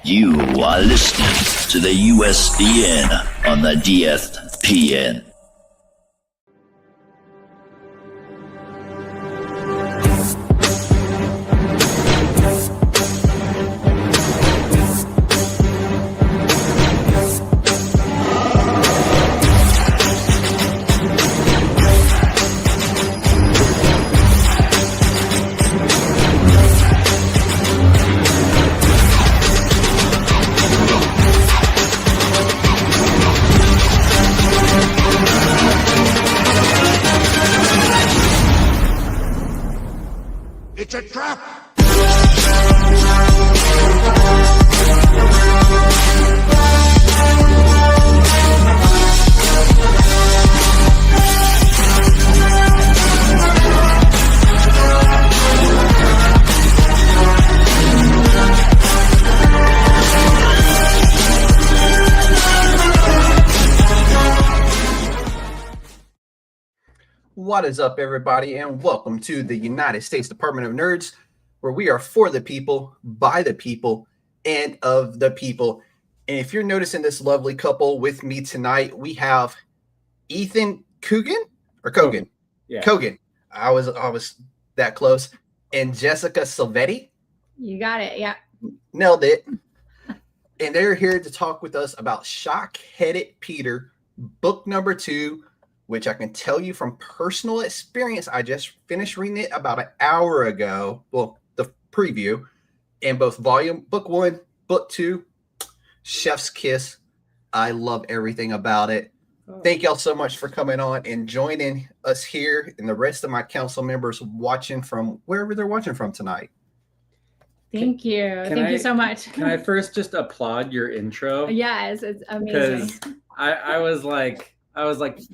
You are listening to the USDN on the DFPN. It's a trap! What is up, everybody, and welcome to the United States Department of Nerds, where we are for the people, by the people, and of the people. And if you're noticing this lovely couple with me tonight, we have Ethan Kogan. Yeah. Kogan. I was that close. And Jessica Silvetti. You got it. Yeah. Nailed it. And they're here to talk with us about Shockheaded Peter, book number 2, which I can tell you from personal experience. I just finished reading it about an hour ago. Well, the preview, and both book 1, book 2, chef's kiss. I love everything about it. Oh. Thank y'all so much for coming on and joining us here and the rest of my council members watching from wherever they're watching from tonight. Thank you. Thank you so much. Can I first just applaud your intro? Yes, it's amazing. Because I was like,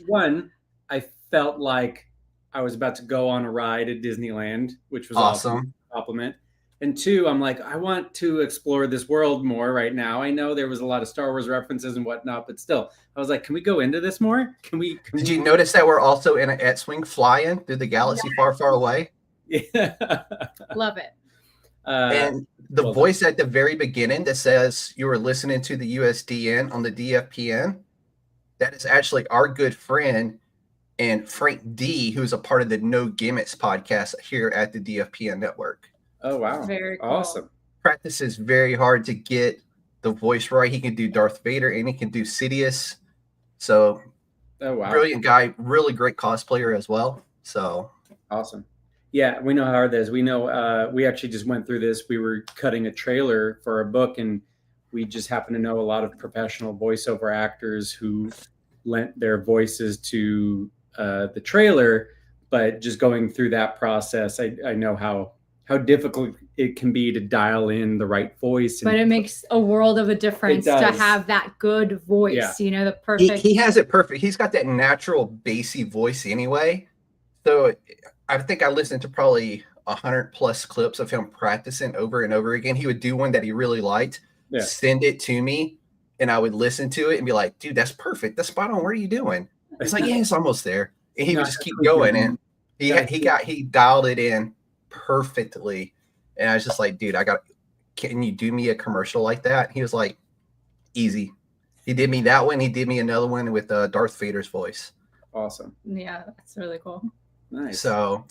one, I felt like I was about to go on a ride at Disneyland, which was awesome. Compliment. And 2, I'm like, I want to explore this world more right now. I know there was a lot of Star Wars references and whatnot, but still, I was like, can we go into this more? Did you notice that we're also in an X-Wing flying through the galaxy far, far away? Yeah. Love it. And the voice at the very beginning that says you were listening to the USDN on the DFPN, that is actually our good friend and Frank D, who's a part of the No Gimmicks podcast here at the DFPN network. Oh, wow. Very cool. Awesome. Practices very hard to get the voice right. He can do Darth Vader and he can do Sidious. So, oh, wow. Brilliant guy, really great cosplayer as well. So, awesome. Yeah, we know how hard that is. We know we actually just went through this. We were cutting a trailer for a book, and we just happen to know a lot of professional voiceover actors who lent their voices to the trailer. But just going through that process, I know how difficult it can be to dial in the right voice. But it makes a world of a difference to have that good voice, Yeah. The perfect. He has it perfect. He's got that natural bassy voice anyway. So I think I listened to probably 100+ clips of him practicing over and over again. He would do one that he really liked, send it to me, and I would listen to it and be like, dude, that's perfect. That's spot on. What are you doing? It's like, yeah, it's almost there. And he would just keep going. And he dialed it in perfectly. And I was just like, dude, can you do me a commercial like that? He was like, easy. He did me that one. He did me another one with Darth Vader's voice. Awesome. Yeah, that's really cool. Nice. So,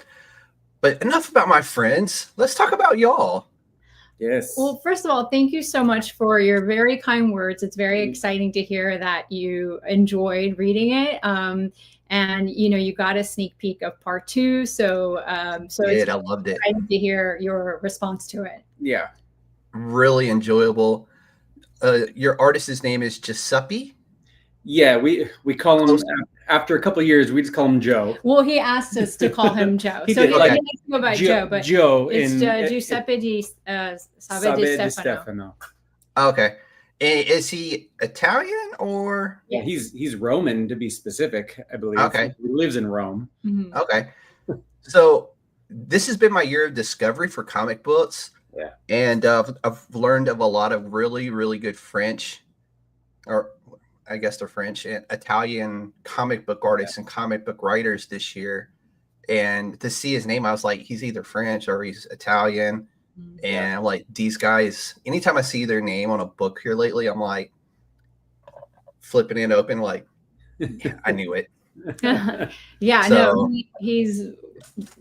but enough about my friends. Let's talk about y'all. Yes. Well, first of all, thank you so much for your very kind words. It's very exciting to hear that you enjoyed reading it. And you got a sneak peek of part 2. So I loved it. Exciting to hear your response to it. Yeah. Really enjoyable. Your artist's name is Giuseppe. Yeah, we call him after a couple of years. We just call him Joe. Well, he asked us to call him Joe, He so did, he like, didn't go by Joe, but Joe it's Giuseppe Sabè Di Stefano. Okay, and is he Italian or? Yeah, he's Roman to be specific, I believe. Okay, he lives in Rome. Mm-hmm. Okay, so this has been my year of discovery for comic books. Yeah, and I've learned of a lot of really, really good French, or I guess they're French and Italian comic book artists and comic book writers this year. And to see his name, I was like, he's either French or he's Italian. And I'm like, these guys, anytime I see their name on a book here lately, I'm like flipping it open, like, yeah, I knew it. Yeah, So- no,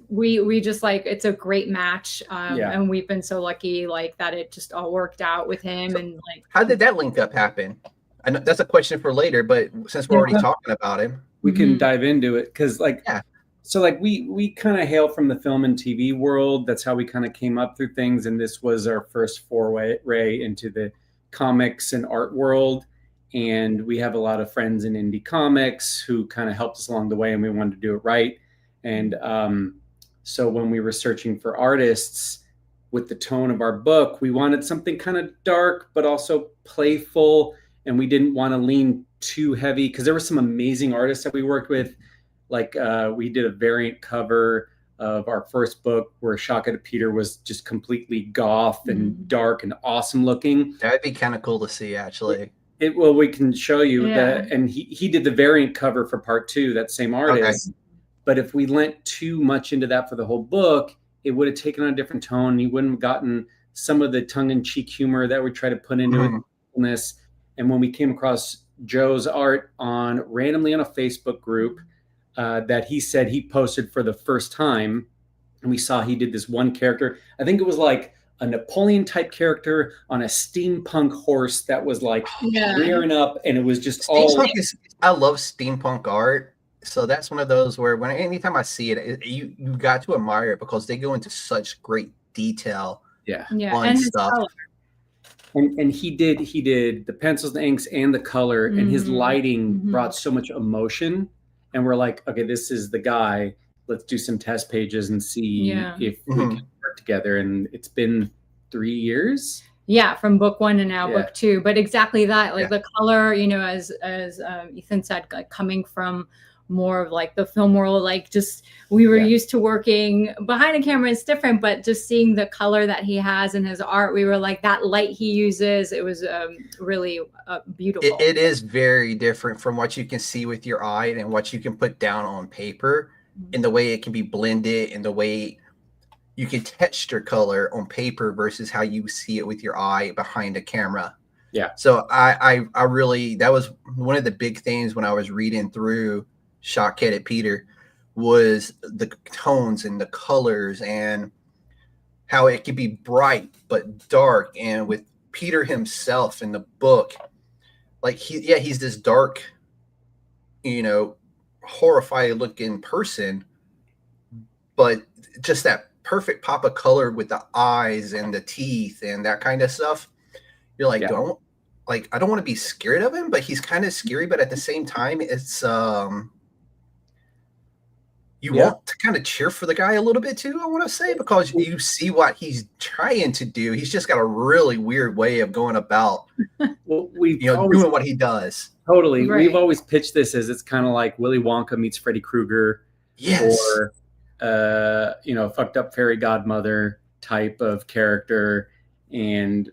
we just like, it's a great match. And we've been so lucky like that it just all worked out with him. And like, How did that link up happen? I know that's a question for later, but since we're already talking about him, we can dive into it, because like, Yeah. so like we kind of hail from the film and TV world. That's how we kind of came up through things, and this was our first foray into the comics and art world. And we have a lot of friends in indie comics who kind of helped us along the way, and we wanted to do it right. And so when we were searching for artists with the tone of our book, we wanted something kind of dark but also playful, and we didn't want to lean too heavy, because there were some amazing artists that we worked with. Like we did a variant cover of our first book where Shockheaded Peter was just completely goth and dark and awesome looking. that'd be kind of cool to see, actually. Well, we can show you that. And he did the variant cover for part 2, that same artist. Okay. But if we lent too much into that for the whole book, it would have taken on a different tone. You wouldn't have gotten some of the tongue-in-cheek humor that we try to put into it. And when we came across Joe's art randomly on a Facebook group that he said he posted for the first time, and we saw he did this one character. I think it was like a Napoleon type character on a steampunk horse that was like rearing up, and it was just I love steampunk art. So that's one of those where anytime I see it, you got to admire it, because they go into such great detail. On and stuff. And he did the pencils, the inks, and the color, and his lighting brought so much emotion. And we're like, okay, this is the guy. Let's do some test pages and see if we can work together. And it's been 3 years. Yeah, from book 1 and now book 2. But exactly that, like the color, as Ethan said, like coming from more of like the film world, like just we were used to working behind a camera. It's different, but just seeing the color that he has in his art, we were like, that light he uses, it was really beautiful. It is very different from what you can see with your eye and what you can put down on paper, in the way it can be blended, and the way you can texture color on paper versus how you see it with your eye behind a camera. So I really, that was one of the big things when I was reading through Shockheaded Peter, was the tones and the colors, and how it could be bright but dark. And with Peter himself in the book, like he's this dark, horrified looking person, but just that perfect pop of color with the eyes and the teeth and that kind of stuff. You're like, I don't want to be scared of him, but he's kind of scary. But at the same time, it's you want to kind of cheer for the guy a little bit too, I want to say, because you see what he's trying to do. He's just got a really weird way of going about, doing what he does. Totally. Right. We've always pitched this as it's kind of like Willy Wonka meets Freddy Krueger. Yes. Or, fucked up fairy godmother type of character. And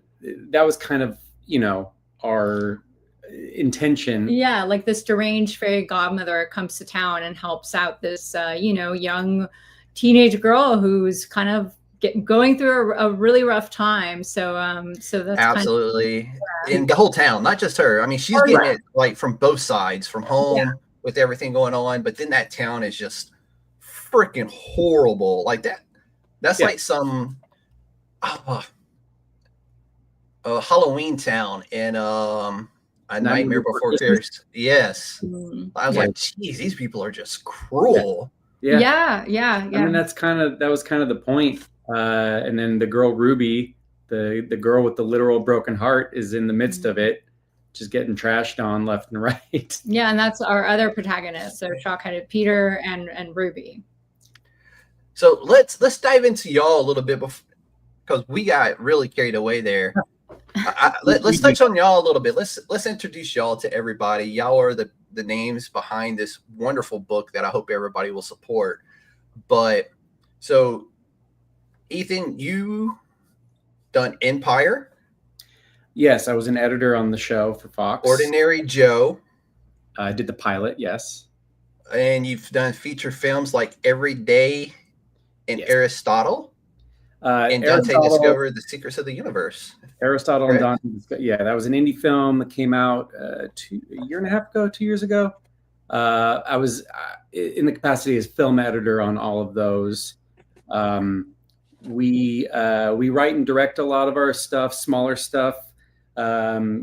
that was kind of, our intention. Yeah, like this deranged fairy godmother comes to town and helps out this young teenage girl who's kind of going through a really rough time. So that's absolutely kind of, in the whole town, not just her. I mean, she's getting it like from both sides, from home with everything going on, but then that town is just freaking horrible. Like that's like some Halloween town in A Nightmare Before Christmas. Yes. I was like, geez, these people are just cruel. Yeah. I mean, that was kind of the point. And then the girl Ruby, the girl with the literal broken heart, is in the midst of it, just getting trashed on left and right. Yeah, and that's our other protagonist. So Shockheaded Peter and Ruby. So let's dive into y'all a little bit, because we got really carried away there. Let's touch on y'all a little bit. Let's introduce y'all to everybody. Y'all are the names behind this wonderful book that I hope everybody will support. But so, Ethan, you done Empire. Yes, I was an editor on the show for Fox. Ordinary Joe. I did the pilot, yes. And you've done feature films like Every Day and Aristotle. And Dante discovered the secrets of the universe. Aristotle and Dante. Yeah, that was an indie film that came out a year and a half ago, 2 years ago. I was in the capacity as film editor on all of those. We write and direct a lot of our stuff, smaller stuff,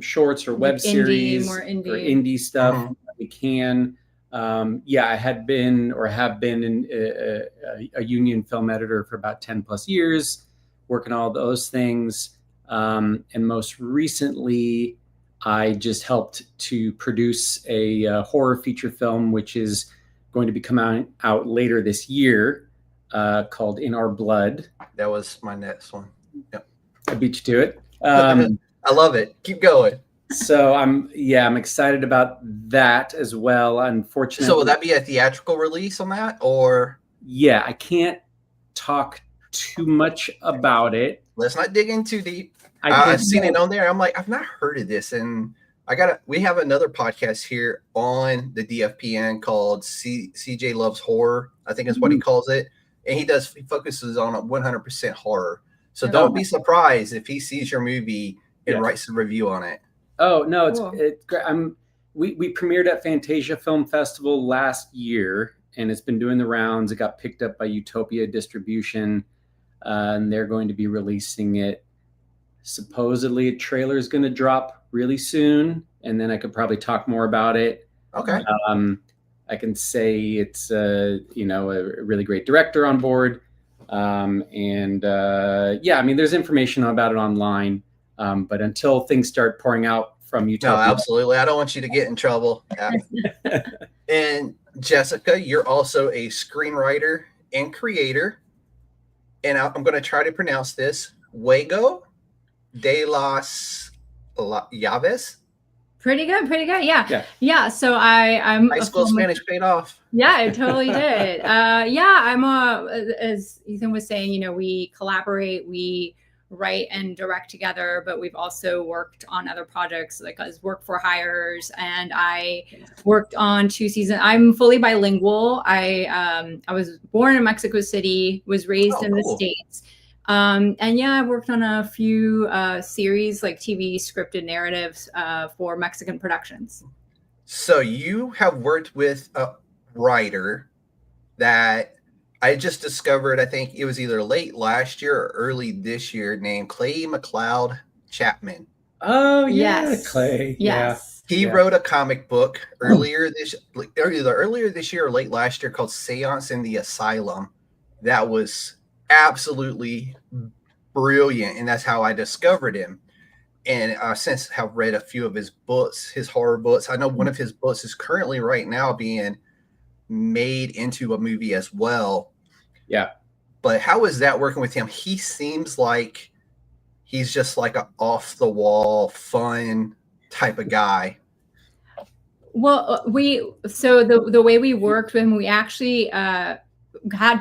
shorts or web series, more indie. or indie stuff that we can. I had been or have been a union film editor for about 10 plus years, working all those things. And most recently, I just helped to produce a horror feature film, which is going to be coming out later this year, called In Our Blood. That was my next one. Yep. I beat you to it. I love it. Keep going. So I'm excited about that as well. Unfortunately, so will that be a theatrical release on that, or? Yeah, I can't talk too much about it. Let's not dig in too deep. I've seen it on there. I'm like, I've not heard of this, and we have another podcast here on the DFPN called CJ Loves Horror, I think is what he calls it, and he focuses on 100% horror. So don't be surprised if he sees your movie and writes a review on it. Oh no, cool. It's great. We premiered at Fantasia Film Festival last year, and it's been doing the rounds. It got picked up by Utopia Distribution, and they're going to be releasing it. Supposedly, a trailer is going to drop really soon, and then I could probably talk more about it. Okay. I can say it's a really great director on board, there's information about it online. But until things start pouring out from Utopia. No, absolutely. I don't want you to get in trouble. And Jessica, you're also a screenwriter and creator. And I'm going to try to pronounce this. Juego de las Llaves. Pretty good. Yeah. So I'm high school Spanish paid off. Yeah, it totally did. I'm as Ethan was saying, we collaborate, we write and direct together, but we've also worked on other projects like as work for hires, and I worked on 2 seasons. I'm fully bilingual. I was born in Mexico City, was raised in the States. I've worked on a few series like TV scripted narratives for Mexican productions. So you have worked with a writer that I just discovered, I think it was either late last year or early this year, named Clay McLeod Chapman. Oh, yeah, yes. Clay. Yes. Yeah. He wrote a comic book earlier this year or late last year called Seance in the Asylum. That was absolutely brilliant, and that's how I discovered him. And since have read a few of his books, his horror books. I know one of his books is currently right now being made into a movie as well. Yeah. But how is that working with him? He seems like he's just like an off the wall, fun type of guy. Well, the way we worked with him, we actually had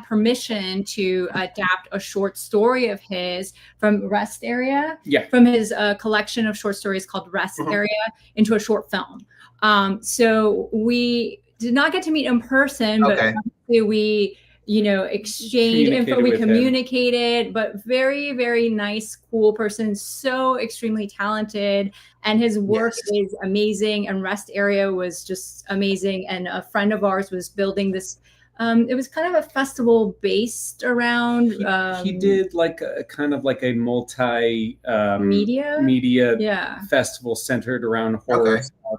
permission to adapt a short story of his from Rest Area, from his collection of short stories called Rest Area, into a short film. So we did not get to meet in person, but we exchanged info, we communicated, but very, very nice, cool person, so extremely talented, and his work is amazing, and Rest Area was just amazing. And a friend of ours was building this, it was kind of a festival based around he did like a kind of like a multi media festival centered around horror stuff.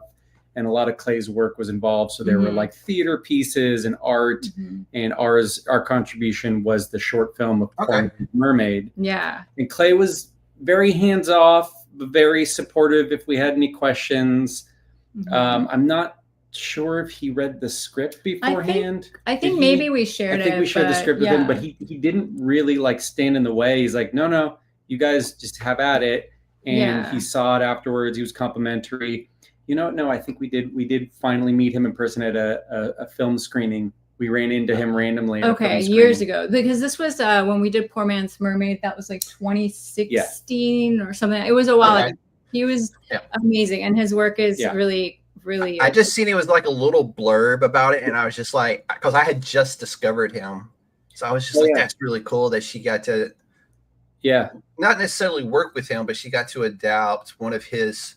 And a lot of Clay's work was involved. So there were like theater pieces and art, and our contribution was the short film of Mermaid. Yeah. And Clay was very hands off, but very supportive if we had any questions. I'm not sure if he read the script beforehand. I think maybe we shared it. I think we shared the script with him, but he didn't really like stand in the way. He's like, no, you guys just have at it. And he saw it afterwards. He was complimentary. No, I think we did finally meet him in person at a film screening. We ran into him randomly. Okay, years ago, because this was when we did Poor Man's Mermaid. That was like 2016 or something. It was a while ago. He was amazing, and his work is really, really. I just seen it was like a little blurb about it, and I was just like, because I had just discovered him, so I was just that's really cool that she got to Yeah. not necessarily work with him, but she got to adapt one of his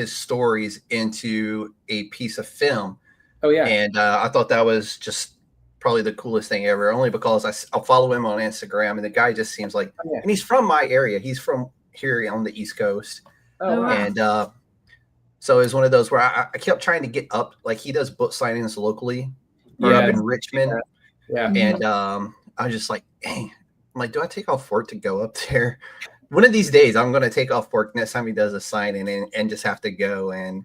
stories into a piece of film. Oh yeah. And I thought that was just probably the coolest thing ever, only because I'll follow him on Instagram, and the guy just seems like, and he's from my area. He's from here on the East Coast. Oh, wow. And so it was one of those where I kept trying to get up, like he does book signings locally up in Richmond. Yeah. And I was just like, dang, I'm like, do I take off work to go up there? One of these days I'm going to take off work next time he does a signing and just have to go and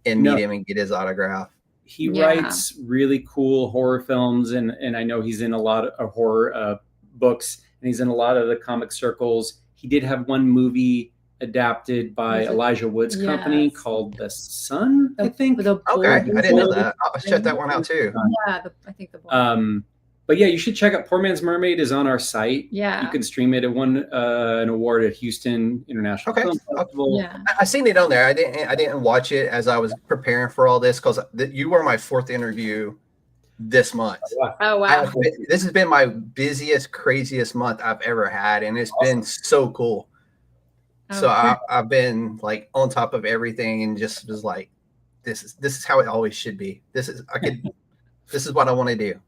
meet him and get his autograph. He writes really cool horror films, and I know he's in a lot of horror books, and he's in a lot of the comic circles. He did have one movie adapted by Elijah Wood's company called The Sun, I think. Okay, I didn't know that. I'll check that one out too. Yeah, I think the book. But yeah, you should check out Poor Man's Mermaid is on our site. Yeah. You can stream it. It won an award at Houston International Film Festival. Yeah. I seen it on there. I didn't watch it as I was preparing for all this, because you were my 4th interview this month. Oh wow. This has been my busiest, craziest month I've ever had, and it's been so cool. So I've been like on top of everything, and just was like, this is how it always should be. This is what I want to do.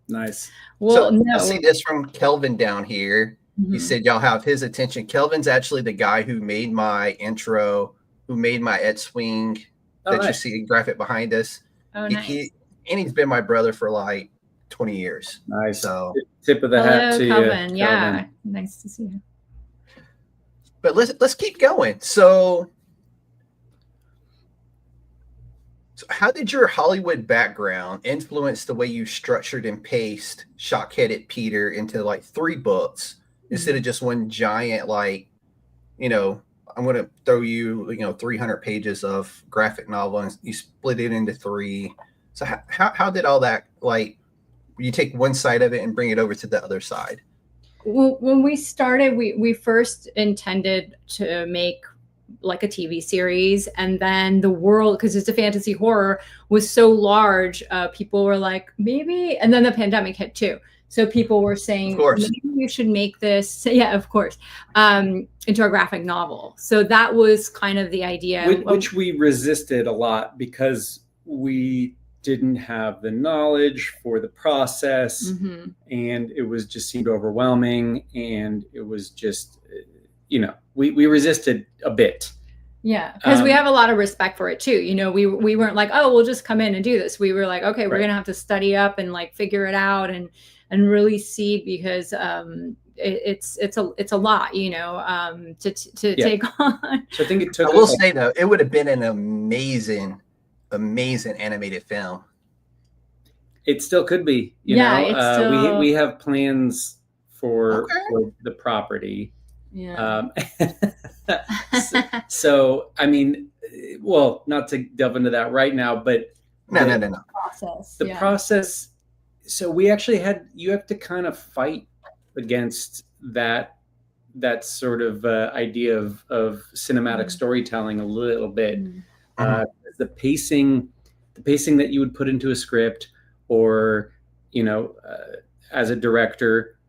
Nice. Well, so I see this from Kelvin down here. He said y'all have his attention. Kelvin's actually the guy who made my intro, who made my Ed Swing that you see graphic behind us. Oh, nice. He's been my brother for like 20 years. Nice. So tip of the hat to Kelvin. you. Yeah. Kelvin. Nice to see you. But let's keep going. So how did your Hollywood background influence the way you structured and paced Shockheaded Peter into like 3 books instead of just one giant, like, I'm going to throw you, 300 pages of graphic novel, and you split it into 3. So how did all that, like, you take one side of it and bring it over to the other side? Well, when we started, we first intended to make like a TV series, and then the world, because it's a fantasy horror, was so large, people were like, maybe, and then the pandemic hit too, so people were saying, maybe you should make this, of course, into a graphic novel. So that was kind of the idea, which we resisted a lot because we didn't have the knowledge for the process, and it was just seemed overwhelming, and it was just we resisted a bit. Yeah, because we have a lot of respect for it too. We weren't like, oh, we'll just come in and do this. We were like, okay, we're gonna have to study up and like figure it out and really see, because it's a lot, to take on. So I think it took. I will say though, it would have been an amazing animated film. It still could be. We have plans for the property. Yeah. So I mean, well, not to delve into that right now, but no. The process. So we actually you have to kind of fight against that sort of idea of cinematic storytelling a little bit. The pacing that you would put into a script, or as a director,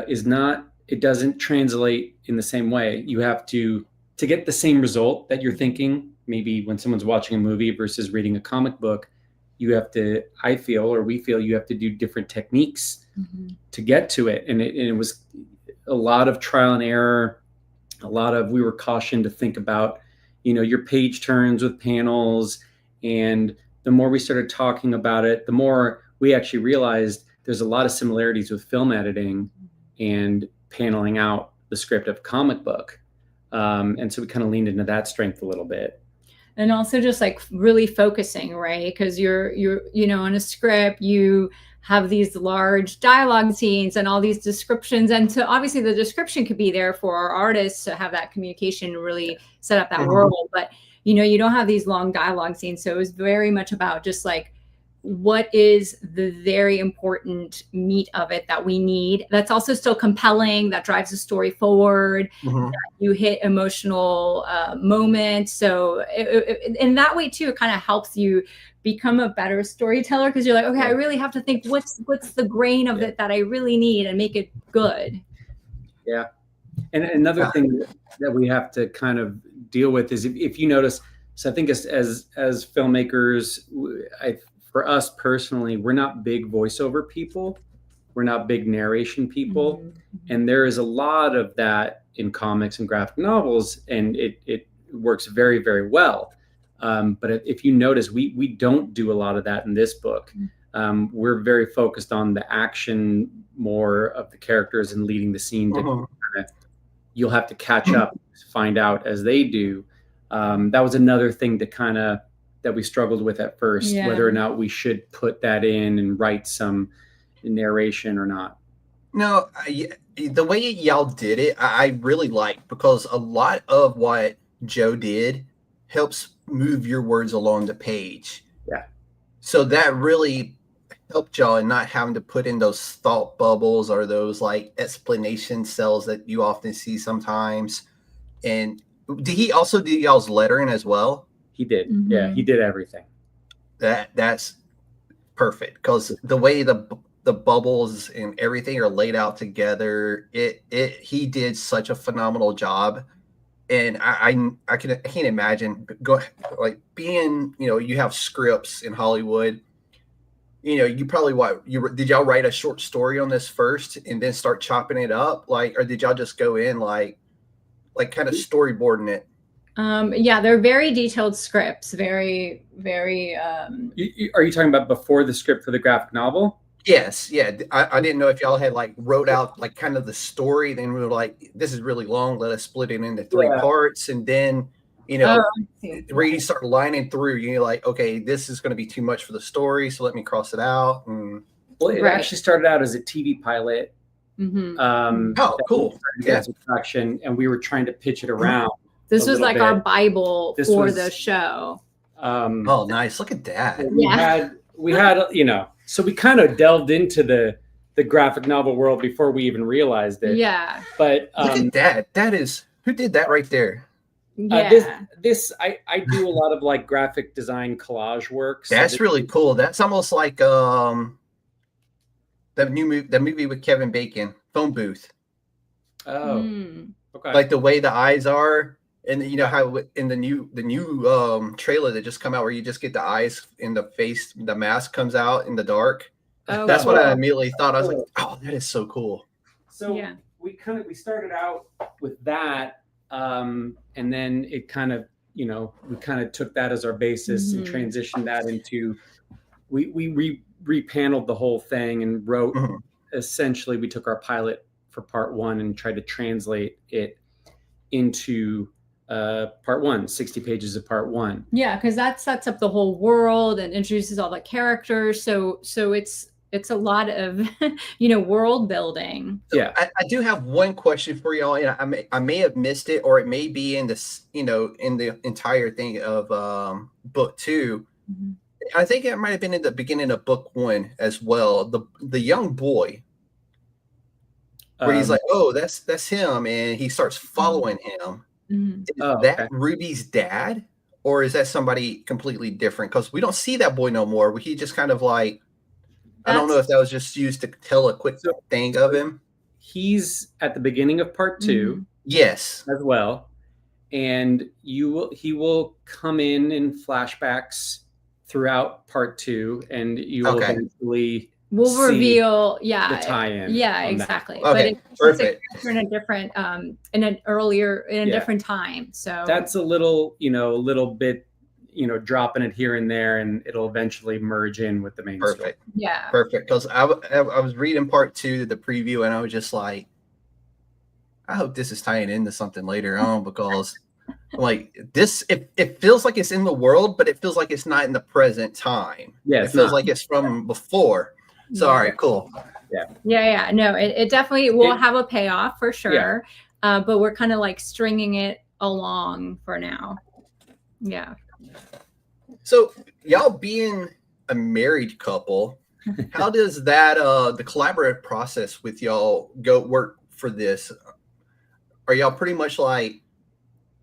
is not. It doesn't translate in the same way. You have to get the same result that you're thinking, maybe when someone's watching a movie versus reading a comic book, you have to, we feel you have to do different techniques to get to it. And it was a lot of trial and error. We were cautioned to think about, your page turns with panels. And the more we started talking about it, the more we actually realized there's a lot of similarities with film editing and paneling out the script of a comic book. And so we kind of leaned into that strength a little bit. And also just like really focusing, right? Because you're in a script, you have these large dialogue scenes and all these descriptions. And so obviously the description could be there for our artists to have that communication, really set up that world. But, you don't have these long dialogue scenes. So it was very much about just like, what is the very important meat of it that we need that's also still compelling, that drives the story forward, that you hit emotional moments. So in that way too, it kind of helps you become a better storyteller, because you're like, okay, I really have to think what's the grain of it that I really need and make it good. Yeah. And another thing that we have to kind of deal with is if you notice, so I think as filmmakers, for us personally, we're not big voiceover people. We're not big narration people. Mm-hmm. And there is a lot of that in comics and graphic novels, and it works very, very well. But if you notice, we don't do a lot of that in this book. We're very focused on the action more of the characters and leading the scene. You'll have to catch up, find out as they do. That was another thing that we struggled with at first, whether or not we should put that in and write some narration or not. No, the way y'all did it, I really like, because a lot of what Joe did helps move your words along the page. Yeah. So that really helped y'all in not having to put in those thought bubbles or those like explanation cells that you often see sometimes. And did he also do y'all's lettering as well? He did. Mm-hmm. Yeah, he did everything. That's perfect, because the way the bubbles and everything are laid out together, he did such a phenomenal job. And I can't imagine being, you have scripts in Hollywood. You probably did y'all write a short story on this first and then start chopping it up, or did y'all just go in like kind of storyboarding it? Yeah, they're very detailed scripts, very, very. Are you talking about before the script for the graphic novel? Yes, yeah. I didn't know if y'all had wrote out kind of the story, then we were like, this is really long, let us split it into 3 parts, and then where you start lining through, you're like, okay, this is going to be too much for the story, so let me cross it out. Well, it actually started out as a TV pilot. Mm-hmm. Cool. Yeah, production, and we were trying to pitch it around. This was like our Bible for the show. Oh, nice! Look at that. We had so we kind of delved into the graphic novel world before we even realized it. Yeah. But look at that. That is, who did that right there? Yeah. I do a lot of graphic design collage work. That's really cool. That's almost like the movie with Kevin Bacon, Phone Booth. Oh. Okay. Like the way the eyes are. And how in the new trailer that just come out, where you just get the eyes in the face, the mask comes out in the dark. Oh, that's what I immediately thought. I was like, oh, that is so cool. So we started out with that, and then it kind of we kind of took that as our basis and transitioned that into we repaneled the whole thing and wrote. Essentially, we took our pilot for part 1 and tried to translate it into part 1, 60 pages of part 1. Yeah, because that sets up the whole world and introduces all the characters. So it's a lot of world building. So I do have one question for y'all. I may have missed it, or it may be in this in the entire thing of book 2. I think it might have been in the beginning of book 1 as well. The young boy, where he's like, oh, that's him, and he starts following him. Is that Ruby's dad, or is that somebody completely different? Because we don't see that boy no more. He just kind of I don't know if that was just used to tell a quick thing of him. He's at the beginning of part 2. Yes, as well, and he will come in flashbacks throughout part 2, and you will eventually. We'll reveal, the tie-in. Yeah, exactly. Okay, but it's in a different, in a different time. So that's a little bit, dropping it here and there, and it'll eventually merge in with the main story. Yeah, perfect. Because I was reading part 2, the preview, and I was just like, I hope this is tying into something later on, because this, it feels like it's in the world, but it feels like it's not in the present time. Yeah, it feels like it's from before. So, all right, cool. Yeah. No, it definitely will have a payoff for sure. But we're kind of stringing it along for now. Yeah. So y'all being a married couple, how does that, the collaborative process with y'all work for this? Are y'all pretty much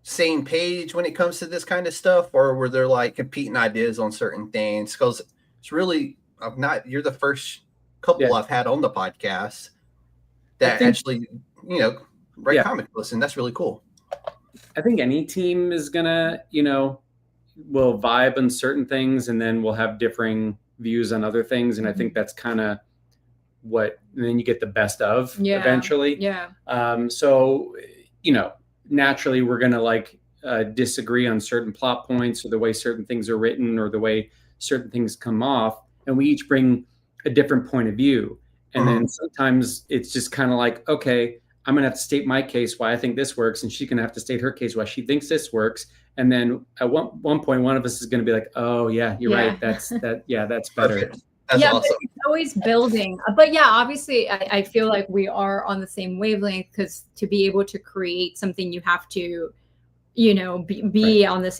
same page when it comes to this kind of stuff, or were there competing ideas on certain things? Because it's really, you're the first couple I've had on the podcast that actually, write Yeah. comic books, and that's really cool. I think any team is gonna, will vibe on certain things, and then we'll have differing views on other things. And I think that's kind of and then you get the best of eventually. Yeah. So, naturally we're gonna disagree on certain plot points or the way certain things are written or the way certain things come off, and we each bring a different point of view. And then sometimes it's just kind of like, okay, I'm going to have to state my case why I think this works, and she's going to have to state her case why she thinks this works. And then at one point, one of us is going to be like, oh yeah, you're right. That's better. That's yeah, awesome. but it's always building. But yeah, obviously, I feel like we are on the same wavelength, because to be able to create something, you have to, be on the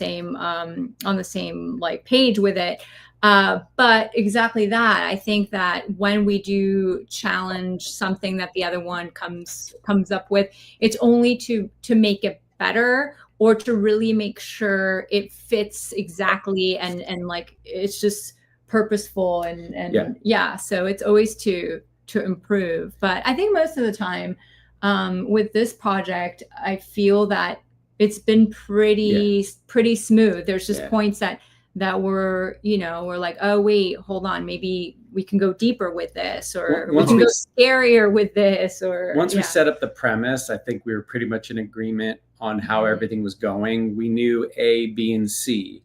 same like page with it. But exactly that. I think that when we do challenge something that the other one comes up with, it's only to make it better, or to really make sure it fits exactly, and like it's just purposeful and so it's always to improve. But I think most of the time with this project, I feel that it's been pretty smooth. There's just points that we're like, oh wait, hold on, maybe we can go deeper with this, or we can go scarier with this, or once we set up the premise, I think we were pretty much in agreement on how everything was going. We knew A, B, and C,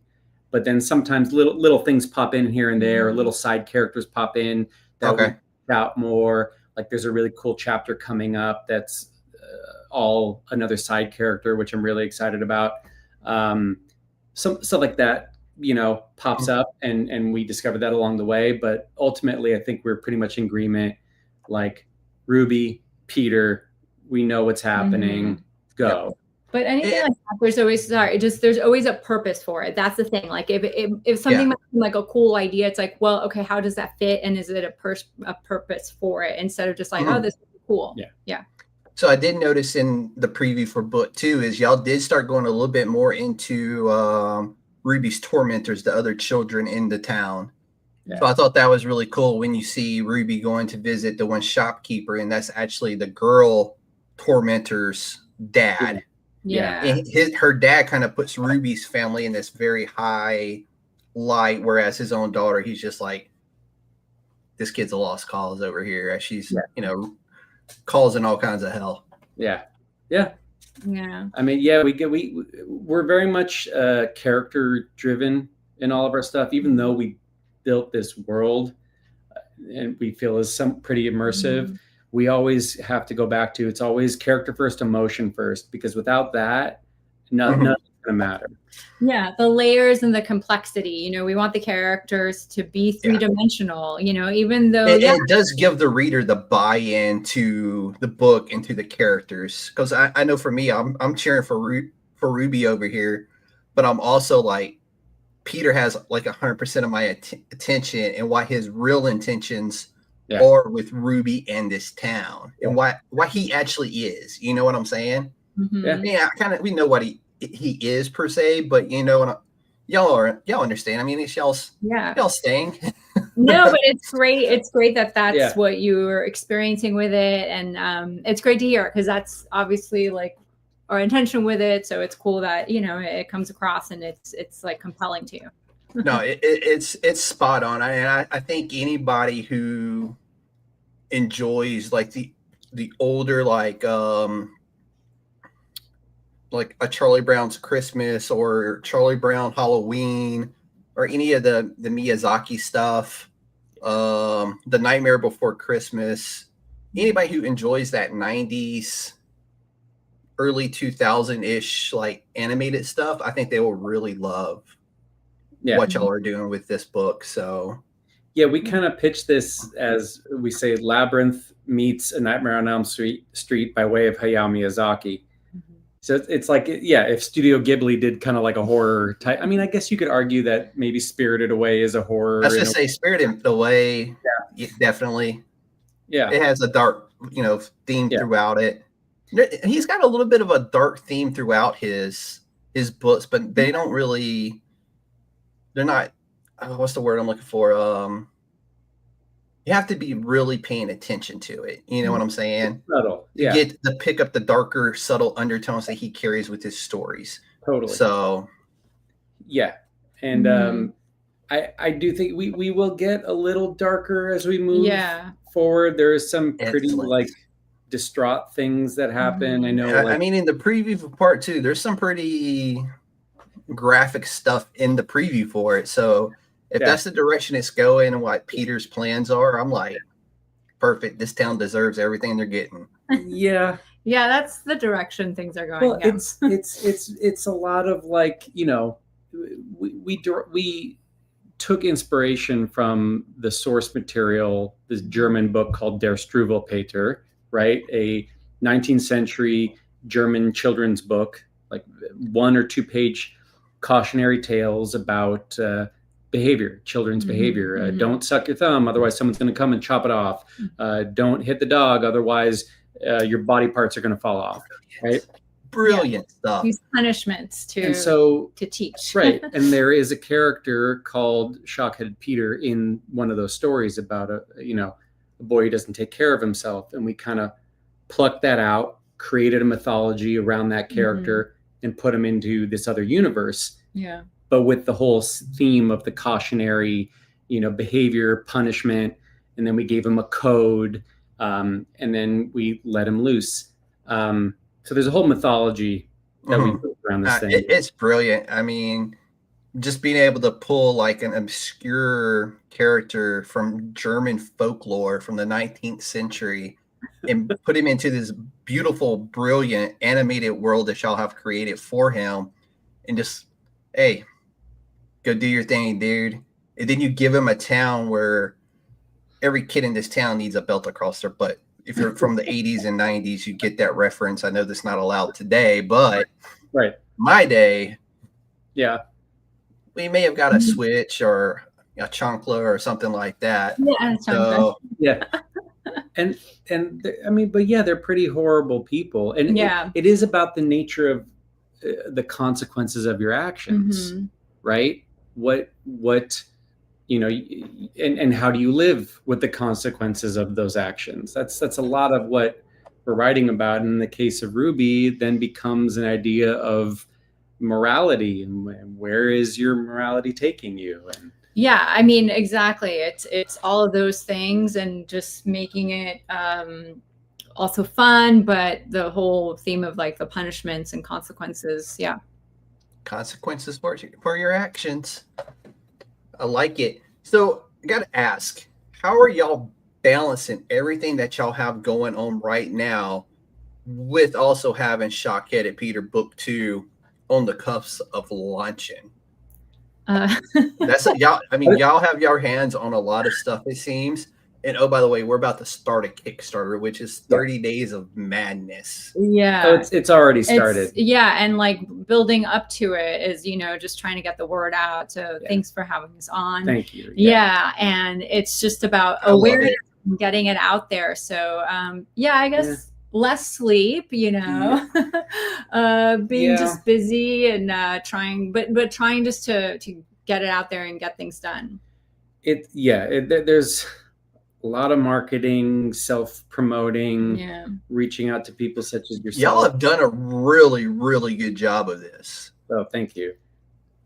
but then sometimes little things pop in here and there, or little side characters pop in that we out more. Like there's a really cool chapter coming up that's all another side character, which I'm really excited about. Some stuff like that, pops up, and we discovered that along the way. But ultimately, I think we're pretty much in agreement. Like Ruby, Peter, we know what's happening. Go. But anything like that, there's always a purpose for it. That's the thing. Like if something might seem like a cool idea, it's like, well, okay, how does that fit? And is it a purpose for it, instead of just like, oh, this is cool. Yeah. So I did notice in the preview for book 2 is y'all did start going a little bit more into Ruby's tormentors, the other children in the town. So I thought that was really cool when you see Ruby going to visit the one shopkeeper, and that's actually the girl tormentor's dad. Yeah. And her dad kind of puts Ruby's family in this very high light, whereas his own daughter, he's just like, this kid's a lost cause over here, as she's causing all kinds of hell. Yeah. I mean, we're very much character driven in all of our stuff, even though we built this world and we feel is pretty immersive. We always have to go back to, it's always character first, emotion first, because without that, nothing's going to matter. Yeah, the layers and the complexity. We want the characters to be three-dimensional, even though it does give the reader the buy-in to the book and to the characters. Because I know for me, I'm cheering for Ruby over here, but I'm also like, Peter has like 100% of my attention, and why his real intentions are with Ruby and this town, and why he actually is. You know what I'm saying? Yeah, we know what he is per se, but y'all understand. I mean, it's y'all staying. No, but it's great. It's great that that's what you're experiencing with it, and it's great to hear, because that's obviously like our intention with it. So it's cool that it comes across, and it's like compelling to you. No, it's spot on. I think anybody who enjoys like the older like a Charlie Brown's Christmas or Charlie Brown Halloween or any of the Miyazaki stuff, the Nightmare Before Christmas, anybody who enjoys that 90s, early 2000-ish like animated stuff, I think they will really love what y'all are doing with this book. So we kind of pitched this as, we say, Labyrinth meets A Nightmare on Elm Street by way of Hayao Miyazaki. So it's like, if Studio Ghibli did kind of like a horror type. I mean, I guess you could argue that maybe Spirited Away is a horror. I was just say Spirited Away, definitely. Yeah, it has a dark, theme throughout it. He's got a little bit of a dark theme throughout his books, but they don't really. They're not. What's the word I'm looking for? you have to be really paying attention to it. You know what I'm saying? Subtle. To Yeah, get to pick up the darker, subtle undertones that he carries with his stories. totally. So yeah. And I do think we will get a little darker as we move forward. There is some pretty like distraught things that happen. I know. I mean, in the preview for part 2, there's some pretty graphic stuff in the preview for it. So if that's the direction it's going and what Peter's plans are, I'm like, perfect. This town deserves everything they're getting. Yeah. Yeah, that's the direction things are going. Well, it's a lot of like, you know, we took inspiration from the source material, this German book called Der Struwwelpeter, right? A 19th century German children's book, like 1 or 2 page cautionary tales about behavior, children's behavior. Don't suck your thumb, otherwise someone's going to come and chop it off. Don't hit the dog, otherwise your body parts are going to fall off, right? Brilliant stuff. Use punishments to teach. Right. And there is a character called Shockheaded Peter in one of those stories about a boy who doesn't take care of himself. And we kind of plucked that out, created a mythology around that character and put him into this other universe. Yeah. But with the whole theme of the cautionary, behavior, punishment. And then we gave him a code. And then we let him loose. So there's a whole mythology that we put around this thing. It's brilliant. I mean, just being able to pull like an obscure character from German folklore from the 19th century and put him into this beautiful, brilliant animated world that y'all have created for him, and just, hey, go do your thing, dude. And then you give him a town where every kid in this town needs a belt across their butt. If you're from the 80s and 90s, you get that reference. I know that's not allowed today, but my day, we may have got a Switch or a chancla or something like that. Yeah, so, and I mean, but they're pretty horrible people, and it is about the nature of the consequences of your actions, right? What and how do you live with the consequences of those actions? That's a lot of what we're writing about. In the case of Ruby, then becomes an idea of morality, and where is your morality taking you? And I mean, exactly. It's all of those things, and just making it also fun, but the whole theme of like the punishments and consequences. Consequences for your actions. I like it. So I got to ask, how are y'all balancing everything that y'all have going on right now with also having Shockheaded Peter Book 2 on the cuffs of launching? That's y'all. I mean, y'all have your hands on a lot of stuff, it seems. And oh, by the way, we're about to start a Kickstarter, which is 30 days of madness. Yeah. So it's already started. And like building up to it is, just trying to get the word out. So thanks for having us on. Thank you. Yeah. And it's just about awareness and getting it out there. So I guess less sleep, being just busy and trying, but trying just to get it out there and get things done. There's a lot of marketing, self-promoting, reaching out to people such as yourself. Y'all have done a really, really good job of this. Oh, thank you.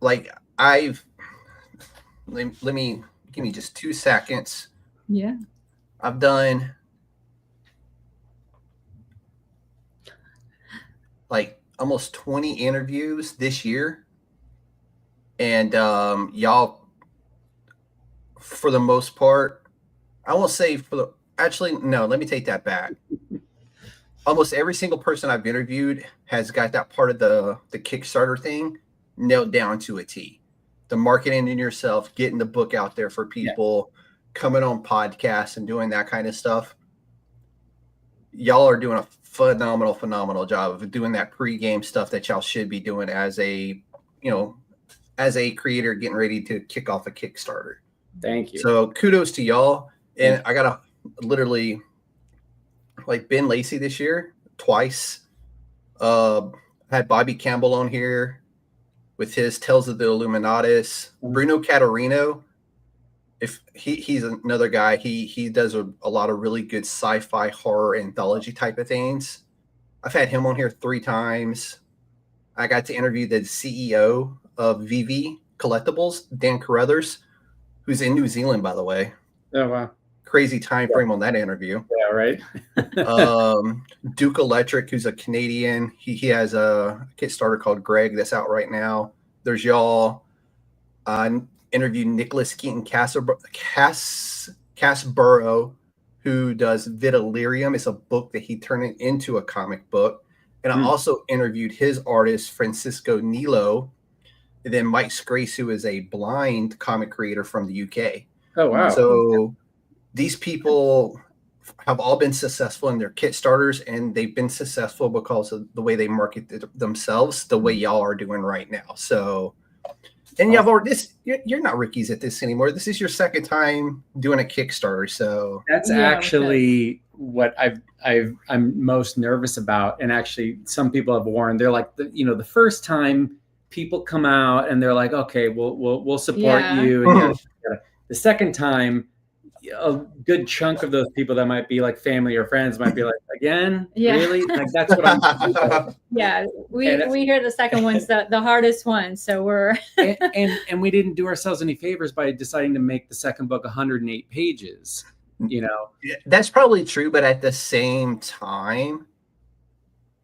Like let me give me just 2 seconds. Yeah. I've done like almost 20 interviews this year. And y'all, for the most part, I won't say let me take that back. Almost every single person I've interviewed has got that part of the Kickstarter thing nailed down to a T. The marketing in yourself, getting the book out there for people, coming on podcasts and doing that kind of stuff. Y'all are doing a phenomenal job of doing that pre-game stuff that y'all should be doing as a creator getting ready to kick off a Kickstarter. Thank you. So kudos to y'all. And I got to literally like Ben Lacey this year twice. Had Bobby Campbell on here with his Tales of the Illuminatus. Bruno Caterino if he's another guy, he does a lot of really good sci-fi horror anthology type of things. I've had him on here 3 times. I got to interview the CEO of VV Collectibles, Dan Carruthers, who's in New Zealand, by the way. Oh wow. Crazy time frame on that interview. Yeah, right. Duke Electric, who's a Canadian. He has a Kickstarter called Greg that's out right now. There's y'all. Interviewed Nicholas Keaton Casborough, who does Vitalirium. It's a book that he turned into a comic book. And I also interviewed his artist, Francisco Nilo, and then Mike Scrace, who is a blind comic creator from the UK. Oh, wow. So these people have all been successful in their Kickstarters, and they've been successful because of the way they market themselves, the way y'all are doing right now. So, and y'all already you're not rookies at this anymore. This is your second time doing a Kickstarter. So that's actually what I'm most nervous about. And actually, some people have warned. They're like, the first time people come out and they're like, okay, we'll support you. And the second time, a good chunk of those people that might be like family or friends might be like, again, really? Like that's what I'm. Yeah, we hear the second one's the hardest one, so we're and we didn't do ourselves any favors by deciding to make the second book 108 pages. Yeah, that's probably true, but at the same time,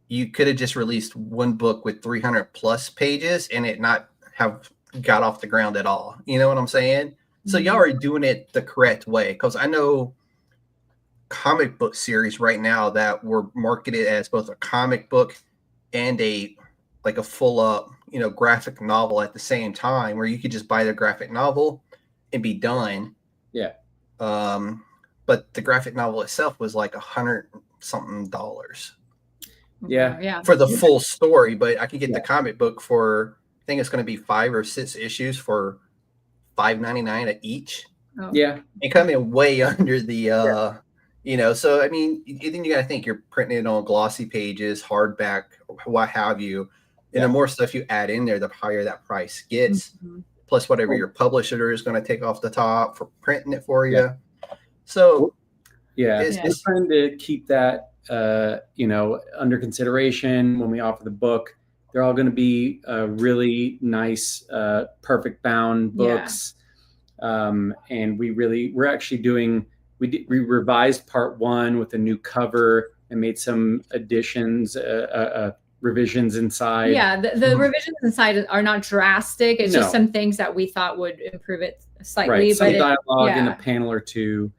you could have just released one book with 300 plus pages and it not have got off the ground at all. You know what I'm saying? So y'all are doing it the correct way, because I know comic book series right now that were marketed as both a comic book and a full up, graphic novel at the same time, where you could just buy the graphic novel and be done. Yeah. But the graphic novel itself was like $100 something. Yeah. For the full story, but I could get the comic book for, I think it's going to be 5 or 6 issues for $5.99 each. Oh. Yeah, and come in way under the so I mean, then you got to think you're printing it on glossy pages, hardback, what have you, and the more stuff you add in there, the higher that price gets, plus whatever your publisher is going to take off the top for printing it for you. So it's trying to keep that under consideration when we offer the book. They're all going to be really nice, perfect bound books. And we're actually doing, we revised part 1 with a new cover and made some additions, revisions inside. Yeah, the revisions inside are not drastic. It's just some things that we thought would improve it slightly. Right, some but dialogue in a panel or two.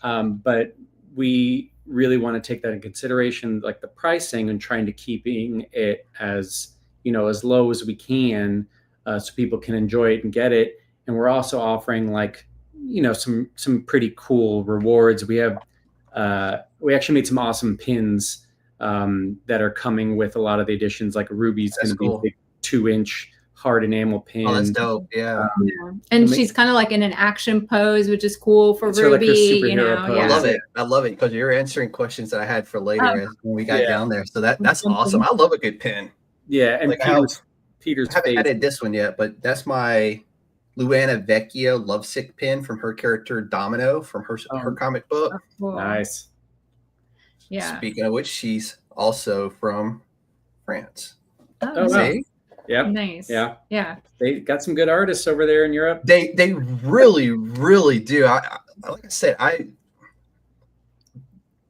But we really want to take that in consideration, like the pricing, and trying to keeping it as as low as we can, so people can enjoy it and get it. And we're also offering some pretty cool rewards. We have we actually made some awesome pins that are coming with a lot of the editions. Like Ruby's going to be a big 2-inch hard enamel pin. Oh, that's dope. Yeah. And she's kind of like in an action pose, which is cool for it's Ruby. Like pose. I love it because you're answering questions that I had for later when we got down there. So that's awesome. I love a good pin. Yeah, and Peter's I haven't added this one yet, but that's my Luana Vecchia lovesick pin from her character Domino from her comic book. Oh, cool. Nice. Yeah. Speaking of which, she's also from France. Oh, wow. Yeah. Nice. Yeah. Yeah. They got some good artists over there in Europe. They really, really do. I like I said, I'm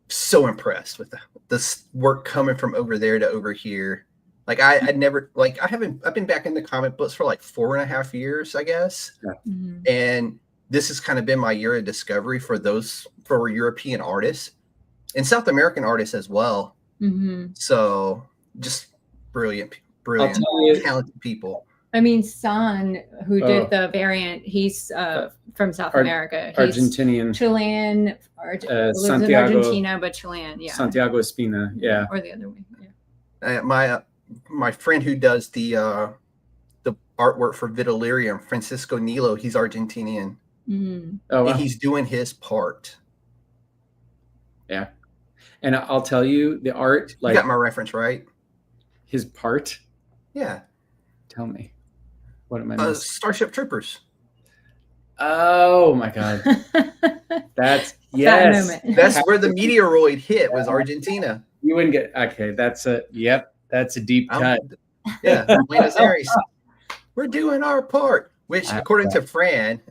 so impressed with this work coming from over there to over here. Like I've been back in the comic books for like 4.5 years, I guess. Yeah. Mm-hmm. And this has kind of been my year of discovery for European artists and South American artists as well. Mm-hmm. So just brilliant, talented people. I mean, San, who did the variant, he's from South America. He's Argentinian. Chilean. Lives Santiago, in Argentina, but Chilean. Yeah. Santiago Espina. Yeah. Or the other way. Yeah. My friend who does the artwork for Vitalirium, Francisco Nilo, he's Argentinian. Mm-hmm. Oh, wow. And he's doing his part. Yeah. And I'll tell you, the art, you got my reference, right? His part? Yeah. Tell me. What am I missing? Starship Troopers. Oh my God. That's That yes. moment. That's where the meteoroid hit, was Argentina. You wouldn't get okay. That's a deep cut. Yeah, Buenos Aires. We're doing our part. Which, according to Fran,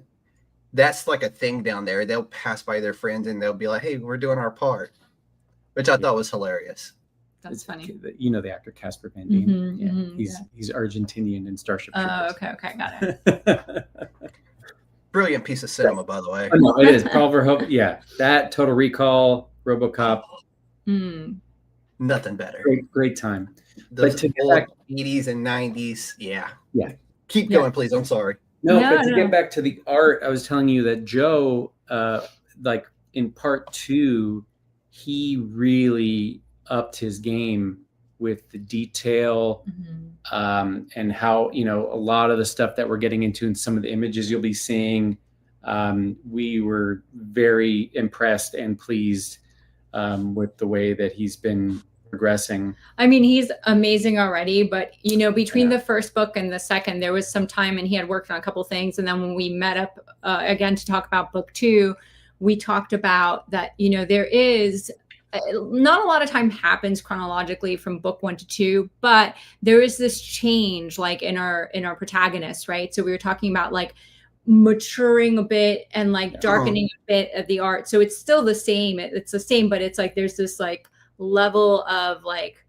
that's like a thing down there. They'll pass by their friends and they'll be like, "Hey, we're doing our part," which I thought was hilarious. That's funny. You know the actor Casper Van Dien. Mhm, Yeah. mhm, He's Argentinian in Starship Oh, Troopers. okay, got it. Brilliant piece of cinema, by the way. No, it is. Paul Verhoeven. Yeah, that Total Recall, RoboCop. Mm. Nothing better. Great time. Those But to get old back- 80s and 90s. Yeah. Yeah. Keep Yeah. going, please. I'm sorry. No, No, but to no. get back to the art, I was telling you that Joe, like in part 2, he really upped his game with the detail Mhm. and how, a lot of the stuff that we're getting into and some of the images you'll be seeing. We were very impressed and pleased with the way that he's been progressing. I mean, he's amazing already, but between Yeah. the first book and the second, there was some time and he had worked on a couple things. And then when we met up again to talk about book 2, we talked about that, there is not a lot of time happens chronologically from book 1 to 2, but there is this change like in our protagonist, right? So we were talking about like maturing a bit and like darkening a bit of the art. So it's still the same. It's the same, but it's like there's this like level of like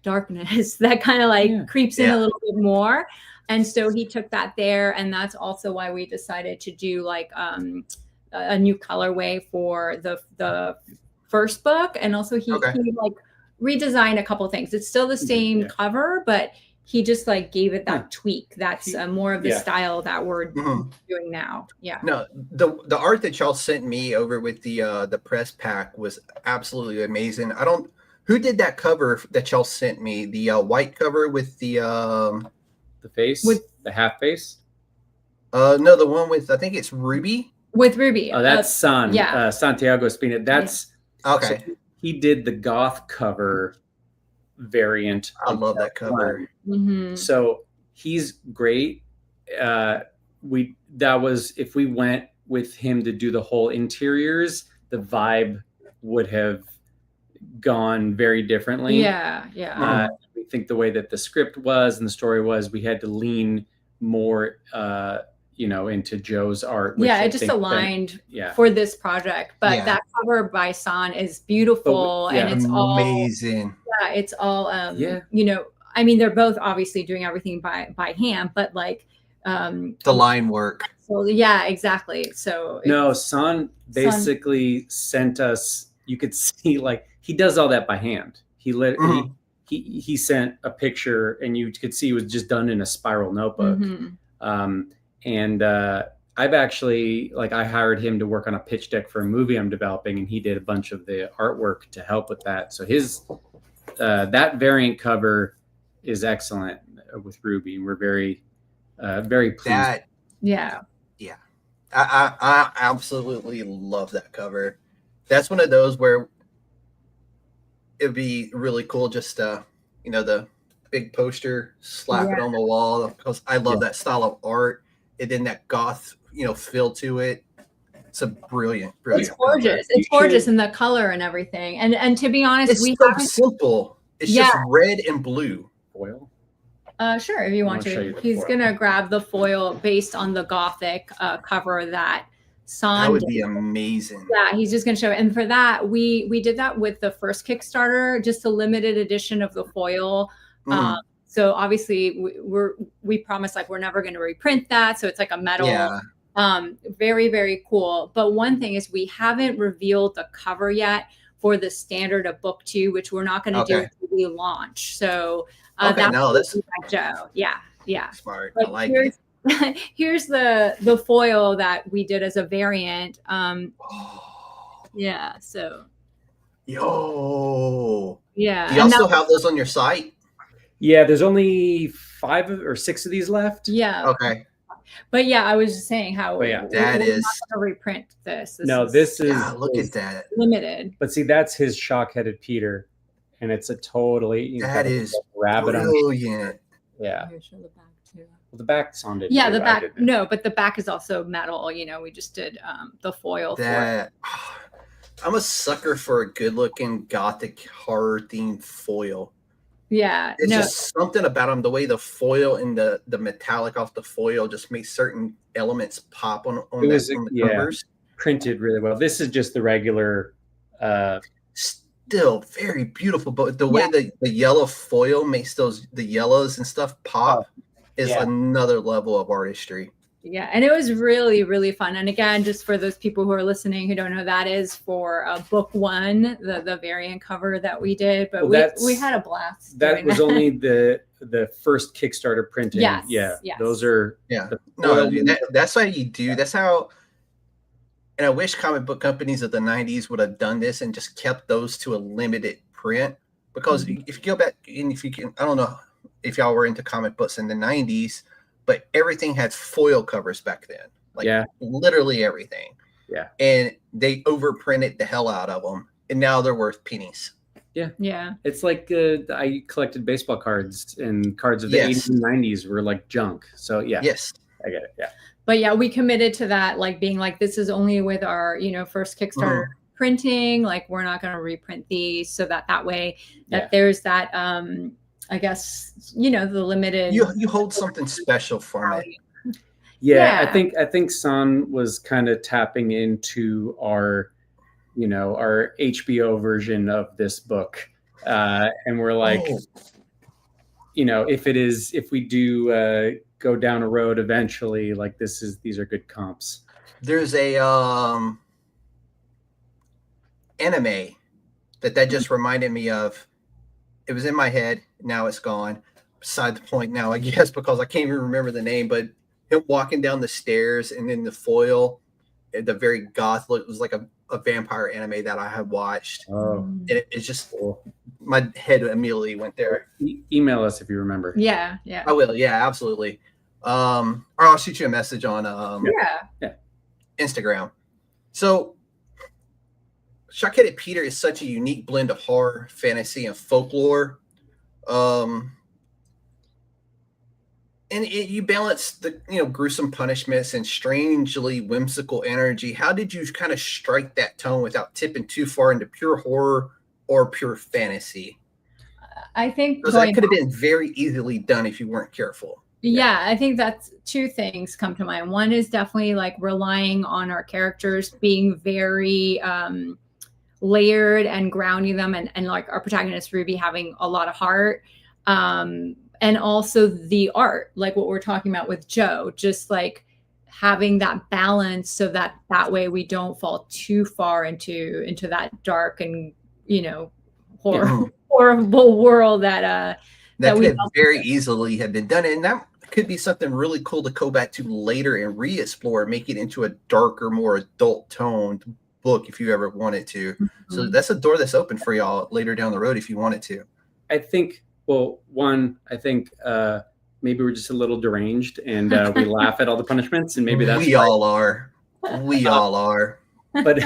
darkness that kind of like creeps in a little bit more. And so he took that there, and that's also why we decided to do like a new colorway for the first book. And also he like redesigned a couple of things. It's still the same cover, but he just like gave it that tweak. That's more of the style that we're doing now. Yeah. No, the art that y'all sent me over with the press pack was absolutely amazing. Who did that cover that y'all sent me? The white cover with the face, the half face. No, the one with, I think it's Ruby. With Ruby. Oh, that's San. Yeah. Santiago Espina. That's okay. So he did the goth cover variant. I love that cover. Mm-hmm. So he's great. If we went with him to do the whole interiors, the vibe would have gone very differently. Yeah. We think the way that the script was and the story was, we had to lean more into Joe's art. Yeah, it just aligned for this project. But that cover by San is beautiful, and it's amazing. It's all I mean, they're both obviously doing everything by hand, but like the line work. So yeah, exactly. So San basically sent us, you could see like he does all that by hand. He literally he sent a picture and you could see it was just done in a spiral notebook. And I've actually, I hired him to work on a pitch deck for a movie I'm developing, and he did a bunch of the artwork to help with that. So his that variant cover is excellent with Ruby, and we're very pleased. I absolutely love that cover. That's one of those where it'd be really cool just the big poster, slap it on the wall, because I love that style of art, and then that goth feel to it. It's a brilliant it's gorgeous cover. It's gorgeous in the color and everything, and to be honest, it's so simple. It's just red and blue foil. Sure, if you want to. He's gonna grab the foil based on the gothic cover that San that would did. be amazing. Yeah, he's just gonna show it. And for that, we did that with the first Kickstarter, just a limited edition of the foil. So obviously we promised we're never going to reprint that. So it's like a metal, very, very cool. But one thing is we haven't revealed the cover yet for the standard of book 2, which we're not going to do until we launch. So that's Joe. Yeah. Smart. But I like it. Here's the foil that we did as a variant. Yeah. So. Yo. Yeah. Do y'all still have those on your site? Yeah, there's only 5 or 6 of these left. Yeah. Okay. But yeah, I was just saying how that is not going to reprint this. This is look at that limited. But see, that's his Shockheaded Peter, and it's a totally that is rabbit brilliant. Yeah. Here, show the back too. Well, the back's on it. Yeah, too. the back. No, but the back is also metal. You know, we just did the foil for it. That I'm a sucker for a good-looking gothic horror themed foil. Yeah, It's no, just something about them. The way the foil and the metallic off the foil just makes certain elements pop on the covers. Printed really well. This is just the regular. Still very beautiful, but the way the yellow foil makes the yellows and stuff pop is another level of artistry. yeah, and it was really, really fun. And again, just for those people who are listening who don't know, that is for book 1, the variant cover that we did. But we had a blast. That was only the first Kickstarter printing. Yes, yeah. yes. Those are That's how you do. That's how. And I wish comic book companies of the 90s would have done this and just kept those to a limited print. Because if you go back, and if you can, I don't know if y'all were into comic books in the 90s, but everything had foil covers back then. Like literally everything. Yeah. And they overprinted the hell out of them. And now they're worth pennies. Yeah. Yeah. It's like I collected baseball cards, and cards of the 80s and 90s were like junk. So yeah. Yes. I get it. Yeah. But yeah, we committed to that, like being like, this is only with our, first Kickstarter printing. Like, we're not going to reprint these, so that way that there's that, I guess, the limited. You hold something special for me. Yeah, I think San was kind of tapping into our, our HBO version of this book, and we're like, if we do go down a road eventually, like these are good comps. There's a anime that just reminded me of. It was in my head, now it's gone. Beside the point now, I guess, because I can't even remember the name, but him walking down the stairs and then the foil, the very goth look, it was like a vampire anime that I had watched. And it's just my head immediately went there. Email us if you remember. Yeah. I will. Yeah, absolutely. Or I'll shoot you a message on Instagram. So Shockheaded Peter is such a unique blend of horror, fantasy, and folklore. And you balance the gruesome punishments and strangely whimsical energy. How did you kind of strike that tone without tipping too far into pure horror or pure fantasy? I think because that could have been very easily done if you weren't careful. Yeah, I think that's two things come to mind. One is definitely like relying on our characters being very layered and grounding them, and like our protagonist Ruby having a lot of heart. And also the art, like what we're talking about with Joe, just like having that balance so that way we don't fall too far into that dark and horrible world that could have very easily have been done. And that could be something really cool to go back to later and re-explore, make it into a darker, more adult toned book if you ever wanted to. So that's a door that's open for y'all later down the road if you wanted to. I think, well, maybe we're just a little deranged and we laugh at all the punishments, and maybe that's we all are. We all are. But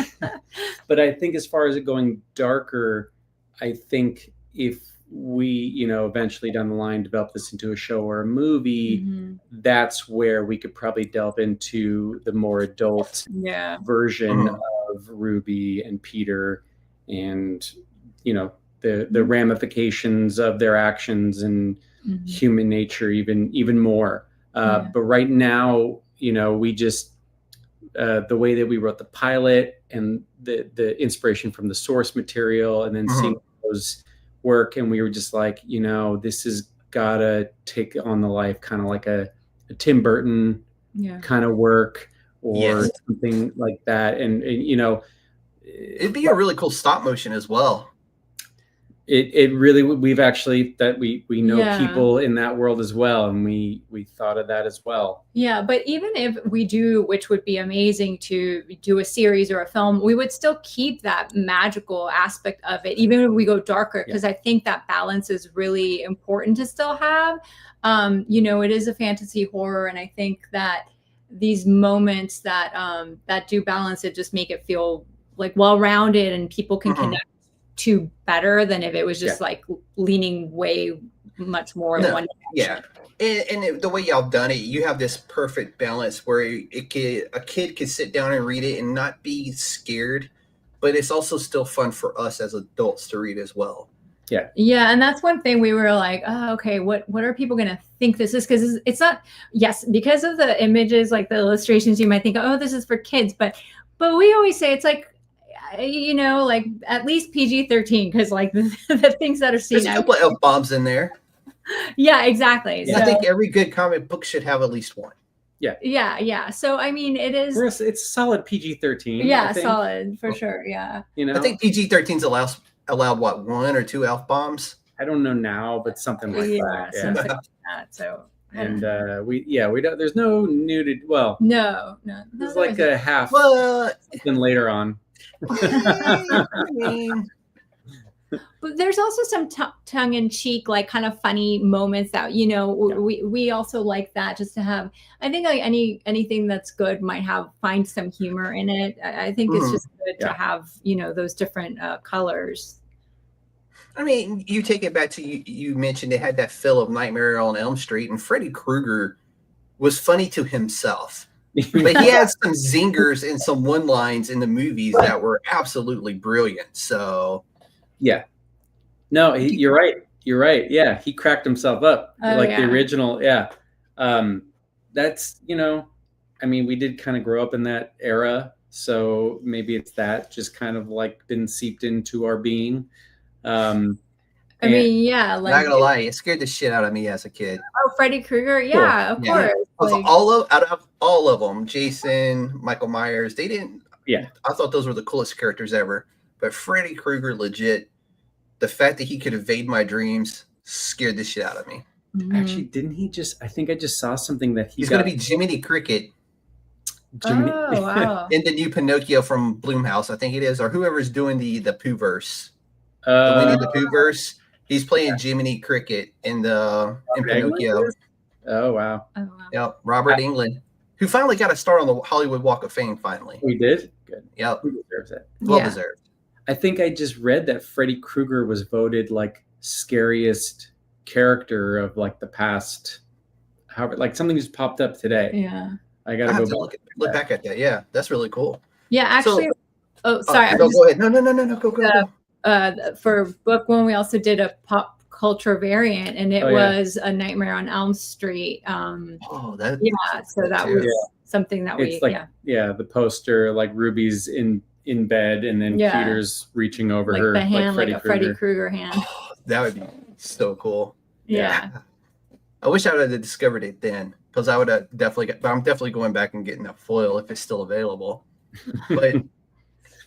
I think as far as it going darker, I think if we, eventually down the line develop this into a show or a movie, that's where we could probably delve into the more adult version of Ruby and Peter, and the ramifications of their actions and human nature even more. But right now, we just the way that we wrote the pilot and the inspiration from the source material, and then seeing those work, and we were just like, this has gotta take on the life kind of like a Tim Burton kind of work or something like that. And it'd be a really cool stop motion as well. It really, we've actually, that we know people in that world as well, and we thought of that as well. Yeah, but even if we do, which would be amazing to do a series or a film, we would still keep that magical aspect of it, even if we go darker, because I think that balance is really important to still have. It is a fantasy horror, and I think that these moments that do balance it just make it feel like well-rounded, and people can connect to better than if it was just like leaning way much more No, one yeah. And the way y'all done it, you have this perfect balance where a kid can sit down and read it and not be scared, but it's also still fun for us as adults to read as well. Yeah, and that's one thing we were like, oh, okay, what are people going to think this is? Because it's not, yes, because of the images, like the illustrations, you might think, oh, this is for kids, but we always say it's like, you know, like at least PG-13, because like the things that are seen. There's a couple of F-bombs in there. Yeah, exactly. Yeah. So, I think every good comic book should have at least one. Yeah. So I mean, it is. For us, it's solid PG-13. Yeah, solid for sure. Yeah. You know, I think PG-13's allowed what, 1 or 2 F-bombs? I don't know now, but something like that. Yeah. Something like that. So. And we don't. There's no nudity. Well, no. There's like a half. What? Then later on. But there's also some tongue-in-cheek, like kind of funny moments that, you know, we also like that, just to have. I think like anything that's good might find some humor in it. I think it's just good to have, you know, those different colors. I mean, you take it back to you mentioned it had that feel of Nightmare on Elm Street, and Freddy Krueger was funny to himself. But he had some zingers and some one-lines in the movies that were absolutely brilliant. So, yeah, no, you're right. You're right. Yeah, he cracked himself up the original. Yeah, that's, you know, I mean, we did kind of grow up in that era, so maybe it's that just kind of like been seeped into our being. I mean, yeah, like, not gonna lie, it scared the shit out of me as a kid. Oh, Freddy Krueger, yeah, of course. Like, out of all of them, Jason, Michael Myers, they didn't. Yeah, I thought those were the coolest characters ever. But Freddy Krueger, legit, the fact that he could evade my dreams scared the shit out of me. Actually, didn't he just? I think I just saw something that he's gonna be Jiminy Cricket. Oh, wow! In the new Pinocchio from Blumhouse, I think it is, or whoever's doing the Pooh-verse. The Winnie the Pooh verse. He's playing Jiminy Cricket in Pinocchio. Oh wow! Yep, Robert Englund, who finally got a start on the Hollywood Walk of Fame. Finally, we did. Good. Yep, he deserves it. Well deserved. I think I just read that Freddy Krueger was voted like scariest character of like the past. However, like something just popped up today. Yeah, I gotta go look back at that. Yeah, that's really cool. Yeah, actually. Sorry. Go ahead. No. Go. For book 1, we also did a pop culture variant, and it was A Nightmare on Elm Street. So that was something that it's the poster, like Ruby's in bed, and then Peter's reaching over her, the hand, like a Freddy Krueger hand. Oh, that would be so cool. Yeah. I wish I would have discovered it then, because I would have but I'm definitely going back and getting that foil if it's still available. But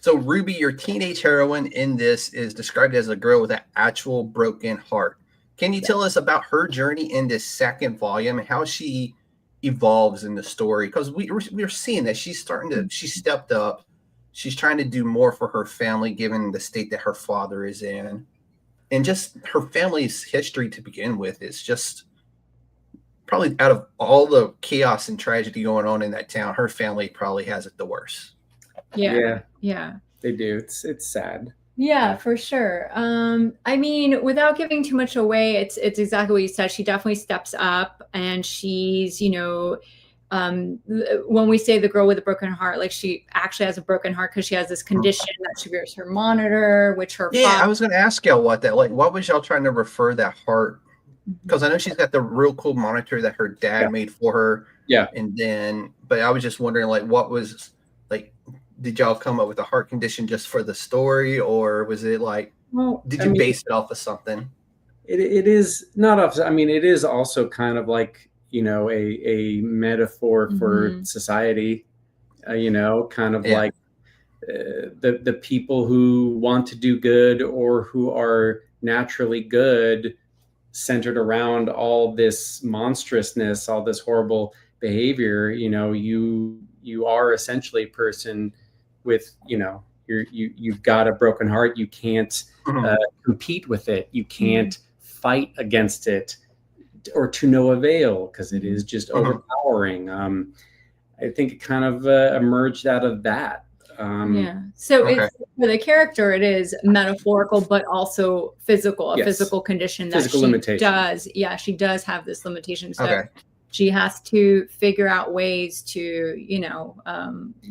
so Ruby, your teenage heroine in this, is described as a girl with an actual broken heart. Can you tell us about her journey in this second volume and how she evolves in the story? Because we're seeing that she stepped up. She's trying to do more for her family, given the state that her father is in. And just her family's history to begin with is just probably, out of all the chaos and tragedy going on in that town, her family probably has it the worst. Yeah. They do. It's sad. Yeah, for sure. I mean, without giving too much away, it's exactly what you said. She definitely steps up, and she's, you know, when we say the girl with a broken heart, like she actually has a broken heart because she has this condition that she wears her monitor, which her I was going to ask y'all what was y'all trying to refer that heart? Because I know she's got the real cool monitor that her dad made for her. Yeah, but I was just wondering, like, what was like. Did y'all come up with a heart condition just for the story, or was it like, did you base it off of something? It is not off. I mean, it is also kind of like, you know, a metaphor for society, you know, kind of like the people who want to do good or who are naturally good, centered around all this monstrousness, all this horrible behavior. You know, you are essentially a person with, you know, you've got a broken heart. You can't compete with it. You can't fight against it, or to no avail, because it is just overpowering. I think it kind of emerged out of that. So Okay. it's for the character, it is metaphorical, but also physical, a physical condition that Physical she limitation. does. Yeah, she does have this limitation. So Okay. she has to figure out ways to,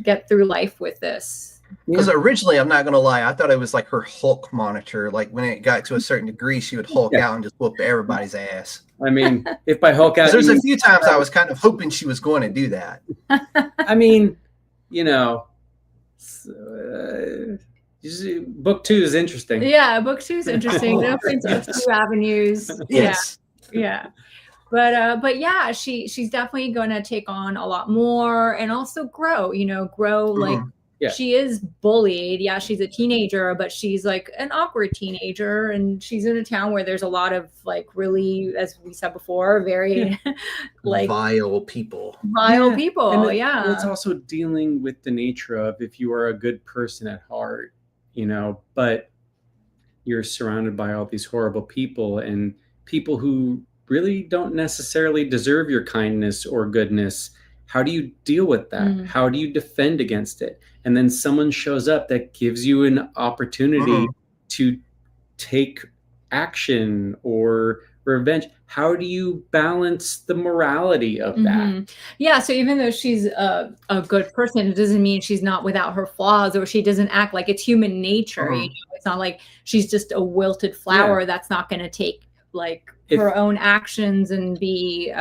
get through life with this. Because originally, I'm not gonna lie, I thought it was like her Hulk monitor. Like when it got to a certain degree, she would Hulk out and just whoop everybody's ass. I mean, if by Hulk out, 'Cause there's a few times I was kind of hoping she was going to do that. I mean, book 2 is interesting. Yeah, book 2 is interesting. It opens up 2 avenues. Yes. Yeah. But yeah, she's definitely gonna take on a lot more and also grow, like Yeah. she is bullied. Yeah, she's a teenager, but she's like an awkward teenager, and she's in a town where there's a lot of like really, as we said before, very like vile people. People. And it's also dealing with the nature of if you are a good person at heart, but you're surrounded by all these horrible people and people who really don't necessarily deserve your kindness or goodness. How do you deal with that? How do you defend against it? And then someone shows up that gives you an opportunity to take action or revenge. How do you balance the morality of that? Yeah, so even though she's a good person, it doesn't mean she's not without her flaws, or she doesn't act like it's human nature. It's not like she's just a wilted flower that's not going to take like her own actions and be,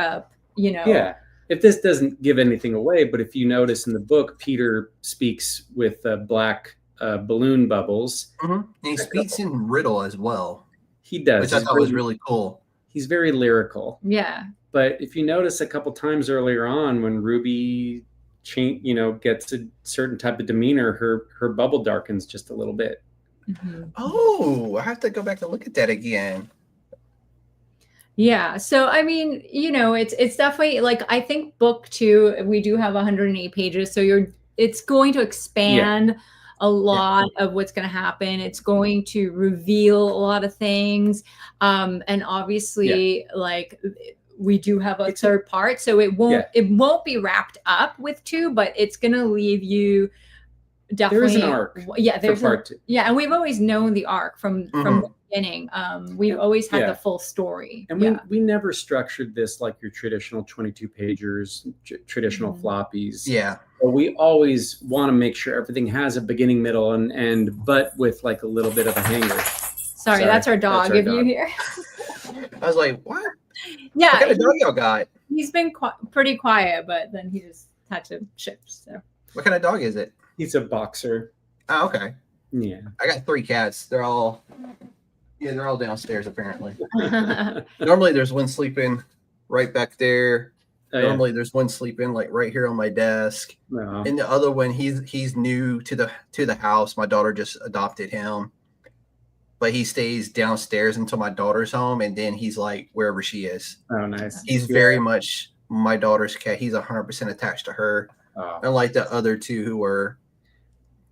Yeah. If this doesn't give anything away, but if you notice in the book, Peter speaks with black balloon bubbles. And he speaks in riddle as well. He does. Which I thought was really cool. He's very lyrical. Yeah. But if you notice a couple times earlier on when Ruby gets a certain type of demeanor, her bubble darkens just a little bit. Oh, I have to go back and look at that again. Yeah. So, I mean, it's definitely like, I think book 2, we do have 108 pages. So it's going to expand a lot of what's going to happen. It's going to reveal a lot of things. And obviously like we do have a third part, so it won't be wrapped up with 2, but it's going to leave you definitely. There is an arc. Yeah. There's part 2. Yeah. And we've always known the arc from the beginning. We've always had the full story. And we never structured this like your traditional 22 pagers, traditional floppies. Yeah. But we always want to make sure everything has a beginning, middle, and end, but with like a little bit of a hanger. Sorry, that's our dog. If you hear. I was like, what? Yeah. What kind of dog y'all got? He's been pretty quiet, but then he just had to shift. So. What kind of dog is it? He's a boxer. Oh, okay. Yeah. I got 3 cats. They're all downstairs apparently. Normally there's one sleeping right back there. Normally there's one sleeping like right here on my desk. And the other one, he's new to the house. My daughter just adopted him. But he stays downstairs until my daughter's home, and then he's like wherever she is. Oh, nice. He's very much my daughter's cat. He's 100% attached to her. Unlike the other 2 who were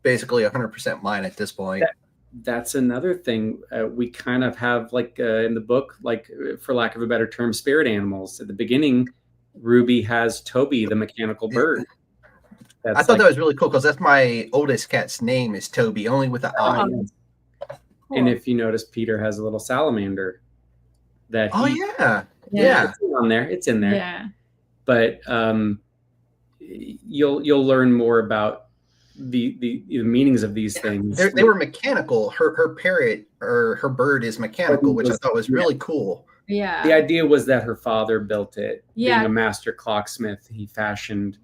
basically 100% mine at this point. That's another thing. We kind of have like in the book, like for lack of a better term, spirit animals. At the beginning, Ruby has Toby, the mechanical bird. I thought that was really cool because that's my oldest cat's name is Toby, only with an I. And if you notice, Peter has a little salamander. Yeah. It's on there. It's in there. Yeah. But you'll learn more about the meanings of these things. They were mechanical. Her parrot or her bird is mechanical, which I thought was really cool. Yeah. The idea was that her father built it. Yeah. Being a master clocksmith, he fashioned.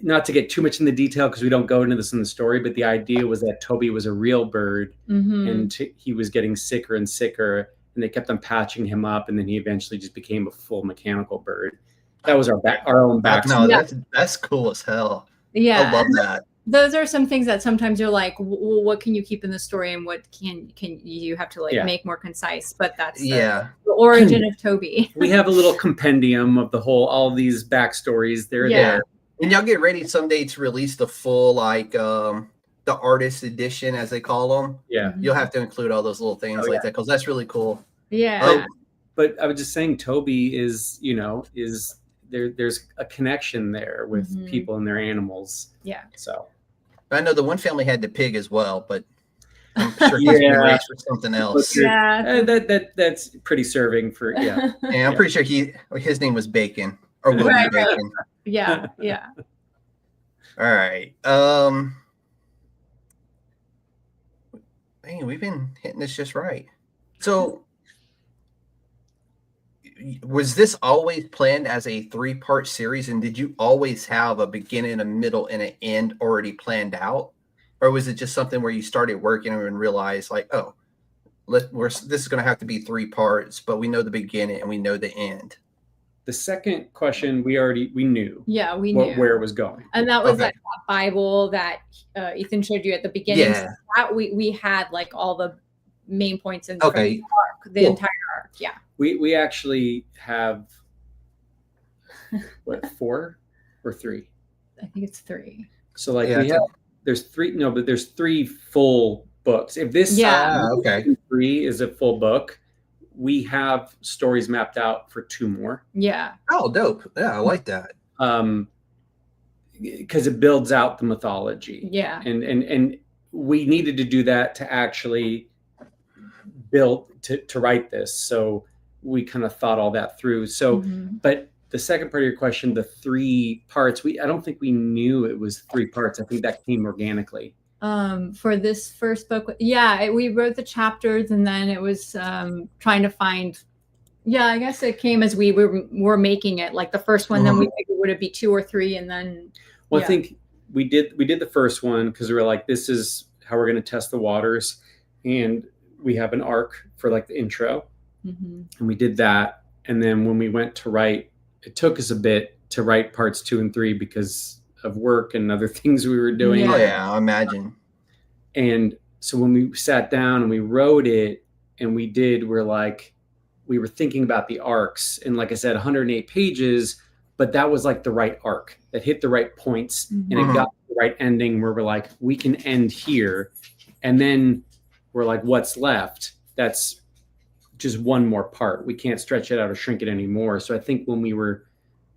Not to get too much in the detail because we don't go into this in the story, but the idea was that Toby was a real bird, and he was getting sicker and sicker, and they kept on patching him up, and then he eventually just became a full mechanical bird. That was our own backstory. No, that's cool as hell. Yeah. I love that. Those are some things that sometimes you're like, well, what can you keep in the story and what can you have to like make more concise? But that's the origin of Toby. We have a little compendium of all these backstories. They're there. And y'all get ready someday to release the full like the artist edition, as they call them. Yeah. You'll have to include all those little things like that because that's really cool. Yeah. But I was just saying, Toby is there's a connection there with people and their animals. Yeah. So. I know the one family had the pig as well, but I'm sure he's been raised for something else. Yeah. That's pretty serving for Yeah, I'm pretty sure his name was Bacon or will be Bacon. Yeah. Yeah. All right. Man, we've been hitting this just right. So, was this always planned as a 3-part series, and did you always have a beginning, a middle, and an end already planned out, or was it just something where you started working and realized, like, oh, this is going to have to be 3 parts, but we know the beginning and we know the end? The second question we knew. Yeah, we knew where it was going, and that was like that Bible that Ethan showed you at the beginning. Yeah, so that we had like all the main points in okay. the entire arc. Yeah, we actually have what, 4 or 3? I think it's 3. So like there's 3. No, but there's 3 full books. If this 3 is a full book, we have stories mapped out for 2 more. Yeah. Oh, dope. Yeah, I like that. Because it builds out the mythology. Yeah. And we needed to do that to actually build to write this. So we kind of thought all that through. So, but the second part of your question, the 3 parts, I don't think we knew it was 3 parts. I think that came organically. For this first book, we wrote the chapters, and then it was trying to find. Yeah, I guess it came as we were making it. Like the first one, then we figured would it be 2 or 3, and then. Well, I think we did the first one because we were like, this is how we're going to test the waters, and we have an arc for like the intro, and we did that. And then when we went to write, it took us a bit to write parts 2 and 3 because of work and other things we were doing. Oh yeah, I imagine. And so when we sat down and we wrote it, and we were thinking about the arcs, and like I said, 108 pages, but that was like the right arc that hit the right points, and it got the right ending where we're like, we can end here. And then we're like, what's left? That's just one more part. We can't stretch it out or shrink it anymore. So I think when we were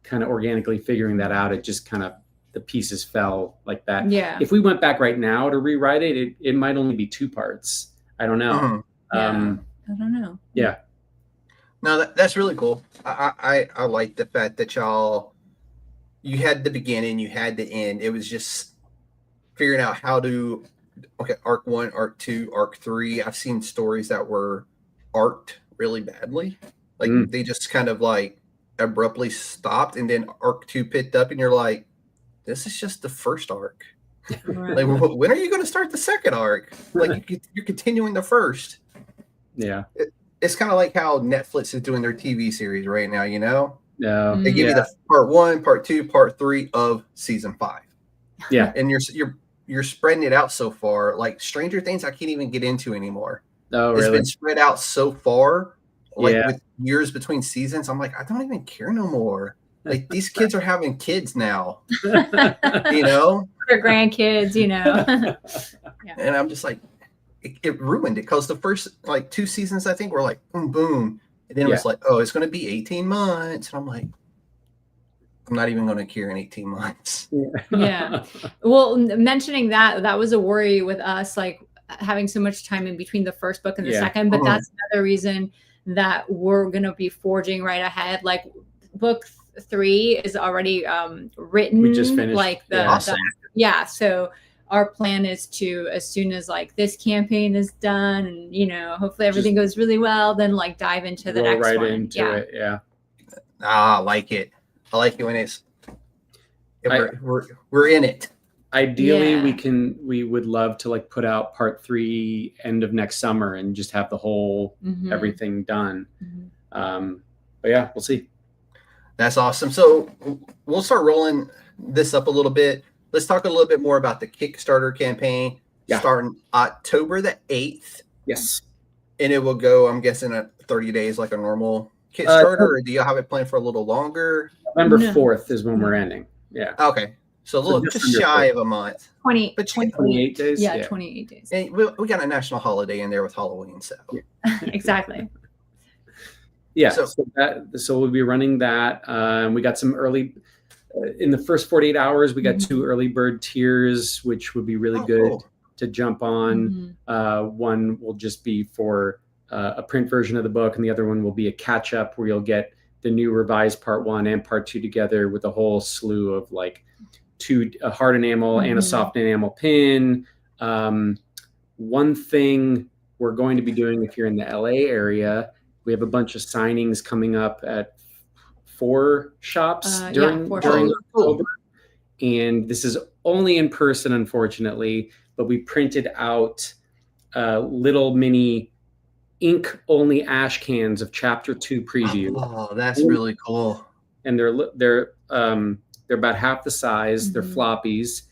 kind of organically figuring that out, it just kind of, the pieces fell like that. Yeah. If we went back right now to rewrite it might only be 2 parts. I don't know. I don't know. Yeah. No, that's really cool. I like the fact that you had the beginning, you had the end. It was just figuring out how to, arc 1, arc 2, arc 3. I've seen stories that were arced really badly. Like they just kind of like abruptly stopped, and then arc 2 picked up, and you're like, this is just the first arc. Right. Like, when are you going to start the second arc? Like, you're continuing the first. Yeah. It's kind of like how Netflix is doing their TV series right now, you know? Yeah. They give you the part 1, part 2, part 3 of season 5. Yeah. And you're spreading it out so far. Like Stranger Things, I can't even get into anymore. Oh, really? It's been spread out so far, like with years between seasons. I'm like, I don't even care no more. Like, these kids are having kids now, you know? Their grandkids, you know? And I'm just like, it ruined it, because the first, like, 2 seasons, I think, were like, boom, boom. And then it was like, oh, it's going to be 18 months. And I'm like, I'm not even going to care in 18 months. Yeah. Well, mentioning that was a worry with us, like, having so much time in between the first book and the second. But that's another reason that we're going to be forging right ahead. Like, book 3 is already written. We just finished. Like so our plan is to, as soon as like this campaign is done, and you know, hopefully everything goes really well, then like dive into the next right one. Into it. Yeah. I like it. I like it when we're in it. Ideally, we would love to like put out part 3 end of next summer and just have the whole everything done. But yeah, we'll see. That's awesome. So we'll start rolling this up a little bit. Let's talk a little bit more about the Kickstarter campaign starting October the 8th. Yes. And it will go, I'm guessing, 30 days like a normal Kickstarter, or do you have it planned for a little longer? November 4th is when we're ending. Yeah. Okay. So a little just shy of a month. 28 days? Yeah, 28 days. And we got a national holiday in there with Halloween, so. Exactly. Yeah, so we'll be running that. We got some early in the first 48 hours, we got Mhm. 2 early bird tiers, which would be really good Cool. to jump on. One will just be for a print version of the book, and the other one will be a catch up where you'll get the new revised part 1 and part 2 together with a whole slew of like a hard enamel and a soft enamel pin. One thing we're going to be doing, if you're in the LA area, we have a bunch of signings coming up at 4 shops during October. And this is only in person, unfortunately, but we printed out little mini ink only ash cans of chapter 2 preview. Oh, that's really cool. And they're about half the size. They're floppies.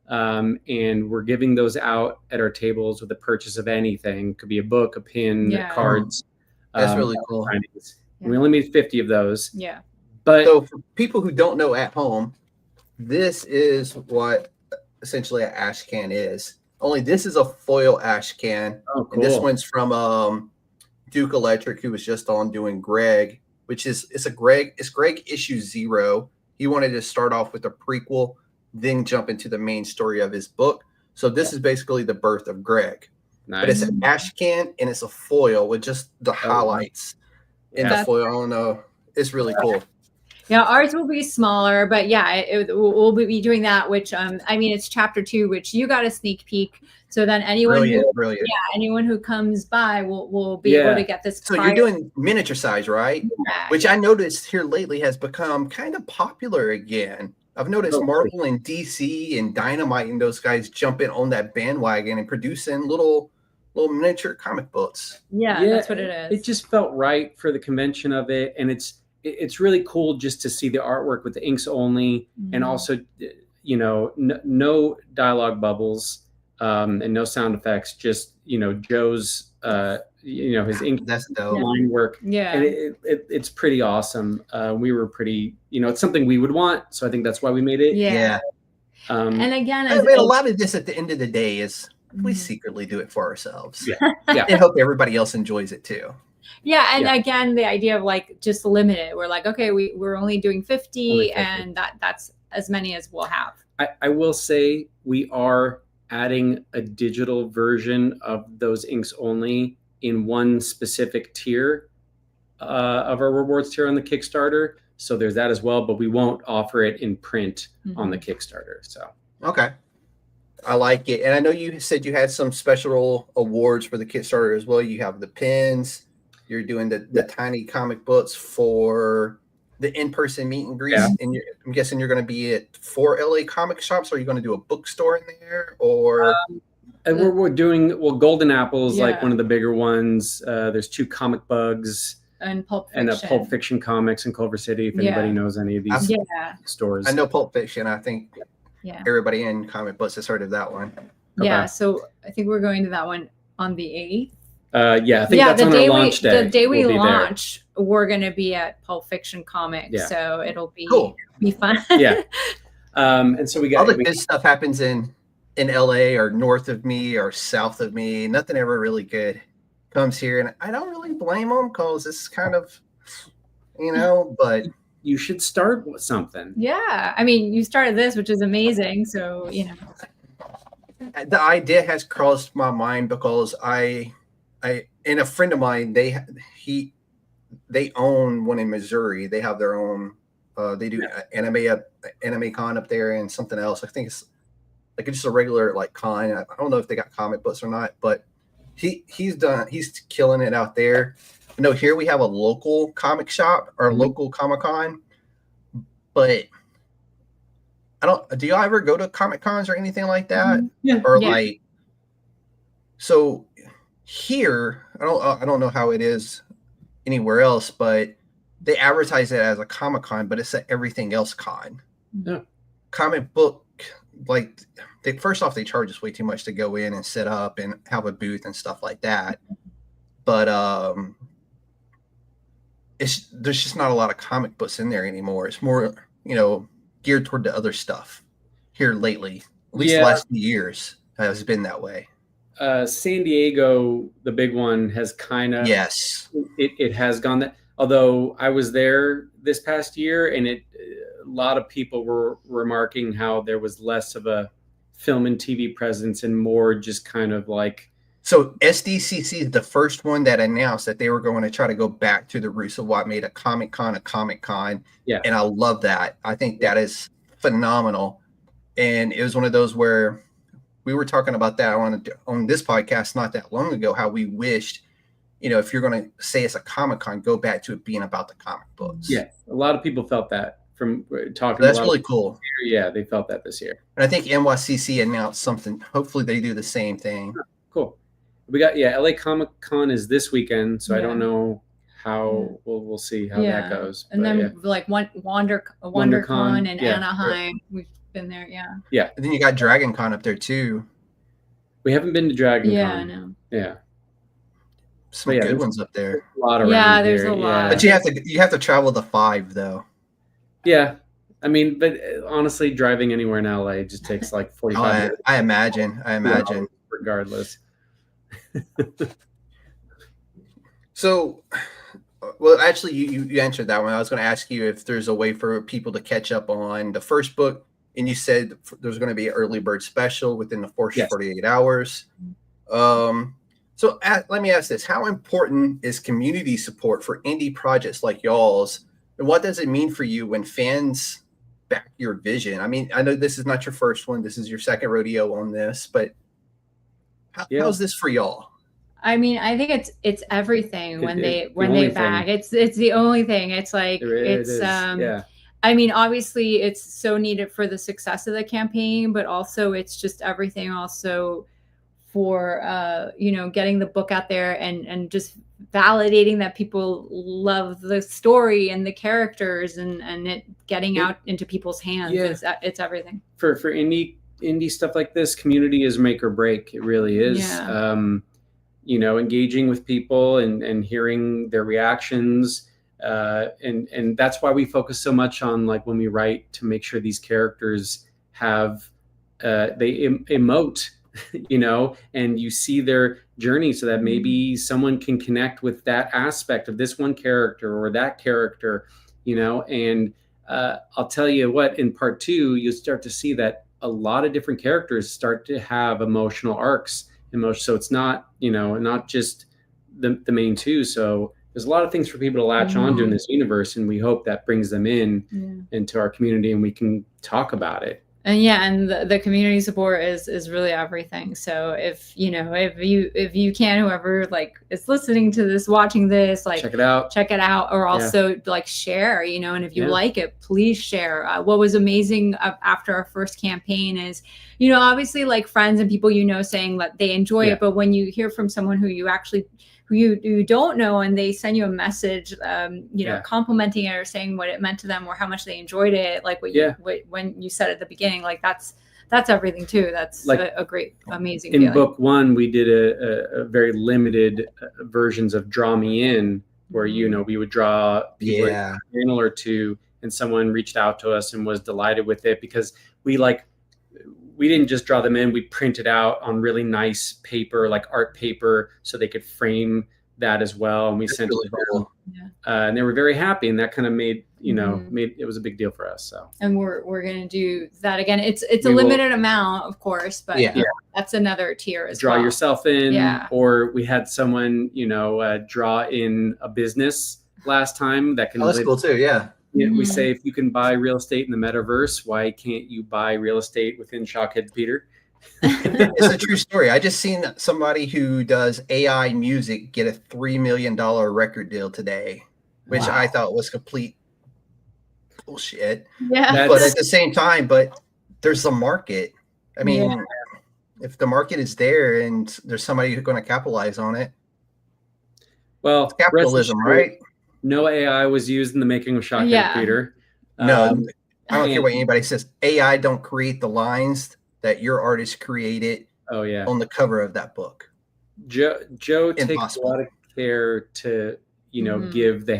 And we're giving those out at our tables with the purchase of anything. Could be a book, a pin, cards. That's really cool. We only made 50 of those. Yeah. But so for people who don't know at home, this is what essentially an ash can is. Only this is a foil ash can. Oh, cool. And this one's from Duke Electric, who was just on doing Greg, which is it's Greg issue 0. He wanted to start off with a prequel, then jump into the main story of his book. So this is basically the birth of Greg. Nice. But it's an ash can and it's a foil with just the highlights in the foil. I don't know. It's really cool. Yeah, ours will be smaller, but yeah, we'll be doing that. Which I mean, it's chapter 2, which you got a sneak peek. So then anyone anyone who comes by will be able to get this. So you're doing miniature size, right? Yeah, which I noticed here lately has become kind of popular again. I've noticed Marvel and DC and Dynamite and those guys jumping on that bandwagon and producing little miniature comic books. Yeah, that's what it is. It just felt right for the convention of it, and it's really cool just to see the artwork with the inks only, and also, you know, no dialogue bubbles, and no sound effects. Just, you know, Joe's, you know, his ink line work. Yeah, and it's pretty awesome. We were pretty, you know, it's something we would want, so I think that's why we made it. Yeah. And again, I mean, a lot of this at the end of the day is we secretly do it for ourselves. Yeah. And hope everybody else enjoys it too. Yeah, and again, the idea of like just limited. We're like, okay, we're only doing 50, and that's as many as we'll have. I will say we are adding a digital version of those inks only in one specific tier of our rewards tier on the Kickstarter. So there's that as well, but we won't offer it in print on the Kickstarter. So okay, I like it. And I know you said you had some special awards for the Kickstarter as well. You have the pins. You're doing the tiny comic books for the in-person meet and greets. And I'm guessing you're going to be at 4 LA comic shops. Or are you going to do a bookstore in there? Or and we're doing Golden Apple's like one of the bigger ones. There's 2 Comic Bugs and Pulp Fiction. And Pulp Fiction Comics in Culver City. If anybody knows any of these stores, I know Pulp Fiction. I think everybody in comic books has heard of that one. Yeah, so I think we're going to that one on the 8th. I think that's on our launch day. The day we launch, we're going to be at Pulp Fiction Comics, so it'll be fun. And so we got all the good stuff happens in LA or north of me or south of me. Nothing ever really good comes here, and I don't really blame them because it's kind of, you know. But you should start with something. Yeah, I mean, you started this, which is amazing. So you know, the idea has crossed my mind because I and a friend of mine, they own one in Missouri. They have their own. They do anime con up there and something else. I think it's like just a regular like con. I don't know if they got comic books or not, but he's killing it out there. No, here we have a local comic shop or local Comic Con, but do y'all ever go to Comic Cons or anything like that? Like, so here, I don't know how it is anywhere else, but they advertise it as a Comic Con, but it's an everything else con. Yeah. Comic book, like first off, they charge us way too much to go in and set up and have a booth and stuff like that. But there's just not a lot of comic books in there anymore. It's more, you know, geared toward the other stuff here lately. At least the last few years has been that way. San Diego, the big one, has kind of it has gone that. Although I was there this past year, and it lot of people were remarking how there was less of a film and TV presence and more just kind of like. So SDCC is the first one that announced that they were going to try to go back to the roots of what made a Comic-Con a Comic-Con. Yeah. And I love that. I think that is phenomenal. And it was one of those where we were talking about that on this podcast not that long ago, how we wished, if you're going to say it's a Comic-Con, go back to it being about the comic books. Yeah. A lot of people felt that from talking. So that's really cool. Yeah. They felt that this year. And I think NYCC announced something. Hopefully they do the same thing. Cool. We got, LA Comic-Con is this weekend. So I don't know how we'll see how that goes. And then like WonderCon in Anaheim. We've been there. Yeah. Yeah. And then you got Dragon Con up there too. We haven't been to Dragon Con. Yeah, I know. Yeah. Some good ones up there. A lot around there's here. a lot. But you have to travel the 5 though. Yeah. I mean, but honestly, driving anywhere in LA just takes like 45 minutes. I imagine. Regardless. So, well, actually, you answered that one. I was going to ask you if there's a way for people to catch up on the first book, and you said there's going to be an early bird special within the first 48 hours. So let me ask this. How important is community support for indie projects like y'all's? And what does it mean for you when fans back your vision? I mean, I know this is not your first one. This is your second rodeo on this, but how's this for y'all? I mean, I think it's everything when they back. It's the only thing. It's like I mean, obviously it's so needed for the success of the campaign, but also it's just everything also for getting the book out there and just validating that people love the story and the characters and it getting out into people's hands. It's everything. For indie stuff like this, community is make or break. It really is. Engaging with people and hearing their reactions. And that's why we focus so much on, like, when we write, to make sure these characters have they emote, and you see their journey, so that maybe someone can connect with that aspect of this one character or that character, and I'll tell you what, in part 2 you'll start to see that a lot of different characters start to have emotional arcs. So it's not not just the main 2. So there's a lot of things for people to latch on to in this universe, and we hope that brings them into our community, and we can talk about it. And the community support is really everything. So if you can, whoever like is listening to this, watching this, like check it out, or also like share, and if you like it, please share. What was amazing after our first campaign is, obviously like friends and people saying that they enjoy it, but when you hear from someone who you don't know and they send you a message, complimenting it or saying what it meant to them or how much they enjoyed it, like when you said at the beginning, like that's everything too. That's like a great, amazing feeling. In book 1, we did a very limited versions of Draw Me In, where we would draw people a panel or 2, and someone reached out to us and was delighted with it, because we didn't just draw them in, we printed out on really nice paper, like art paper, so they could frame that as well. And we sent it to them. And they were very happy. And that kind of made it was a big deal for us. So, and we're going to do that again. It's a limited amount, of course, but that's another tier as well. Draw yourself in. Yeah. Or we had someone, draw in a business last time that can. Oh, that's cool too. Yeah. We say, if you can buy real estate in the metaverse, why can't you buy real estate within Shockhead Peter? It's a true story. I just seen somebody who does AI music get a $3 million record deal today, which I thought was complete bullshit. Yeah. But at the same time, there's a market. I mean, if the market is there and there's somebody who's going to capitalize on it. Well, it's capitalism, right? No AI was used in the making of Shockhead Peter. No, I don't care what anybody says. AI don't create the lines that your artist created on the cover of that book. Joe takes a lot of care to, give the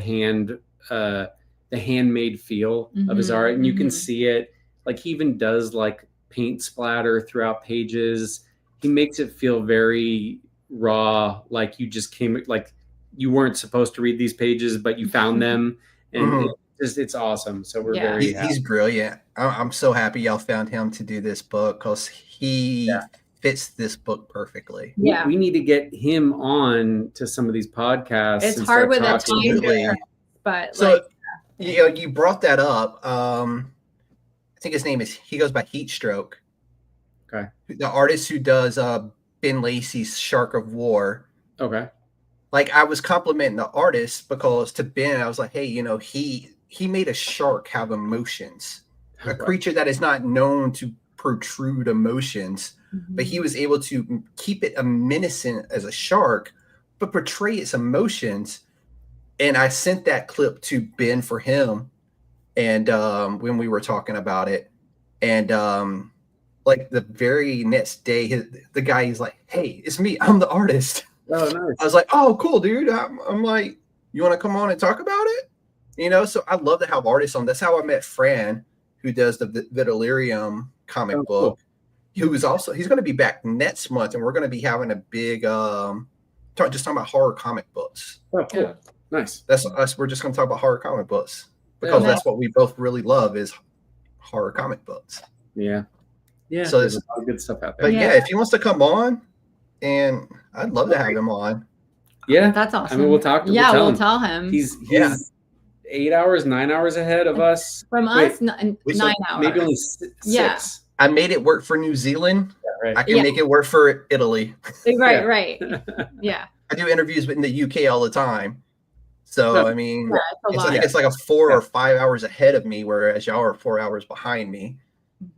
handmade feel of his art. And you can see it. Like, he even does like paint splatter throughout pages. He makes it feel very raw. Like you just came, like, you weren't supposed to read these pages, but you found them. And it's awesome. So we're Yeah. very happy. He's brilliant. I'm so happy y'all found him to do this book because he fits this book perfectly. Yeah. We need to get him on to some of these podcasts. It's and hard start with a talking. time Absolutely. difference, but So, like, you brought that up. I think his name he goes by Heat Stroke. Okay. The artist who does Ben Lacey's Shark of War. Okay. Like, I was complimenting the artist because to Ben, I was like, hey, he made a shark have emotions, a creature that is not known to protrude emotions, but he was able to keep it menacing as a shark, but portray its emotions. And I sent that clip to Ben for him. And when we were talking about it, and like the very next day, the guy, he's like, hey, it's me. I'm the artist. Oh, nice. I was like, oh, cool, dude. I'm like, you want to come on and talk about it? So I love to have artists on. That's how I met Fran, who does the Delirium comic book. Cool. He's going to be back next month, and we're going to be having a big talking about horror comic books. Oh, cool. Yeah. Nice. That's us. We're just going to talk about horror comic books because that's what we both really love is horror comic books. Yeah. Yeah. So there's a lot of good stuff out there. But yeah, if he wants to come on, and I'd love to have him on. Yeah. that's awesome. I mean, we'll talk. Yeah, we'll tell him. He's 8 hours, 9 hours ahead of us. From us, 9 hours. Maybe only 6. Yeah. I made it work for New Zealand. Yeah, right. I can make it work for Italy. Right. Yeah. I do interviews in the UK all the time. So, I mean, I think it's like a 4 or 5 hours ahead of me, whereas y'all are 4 hours behind me.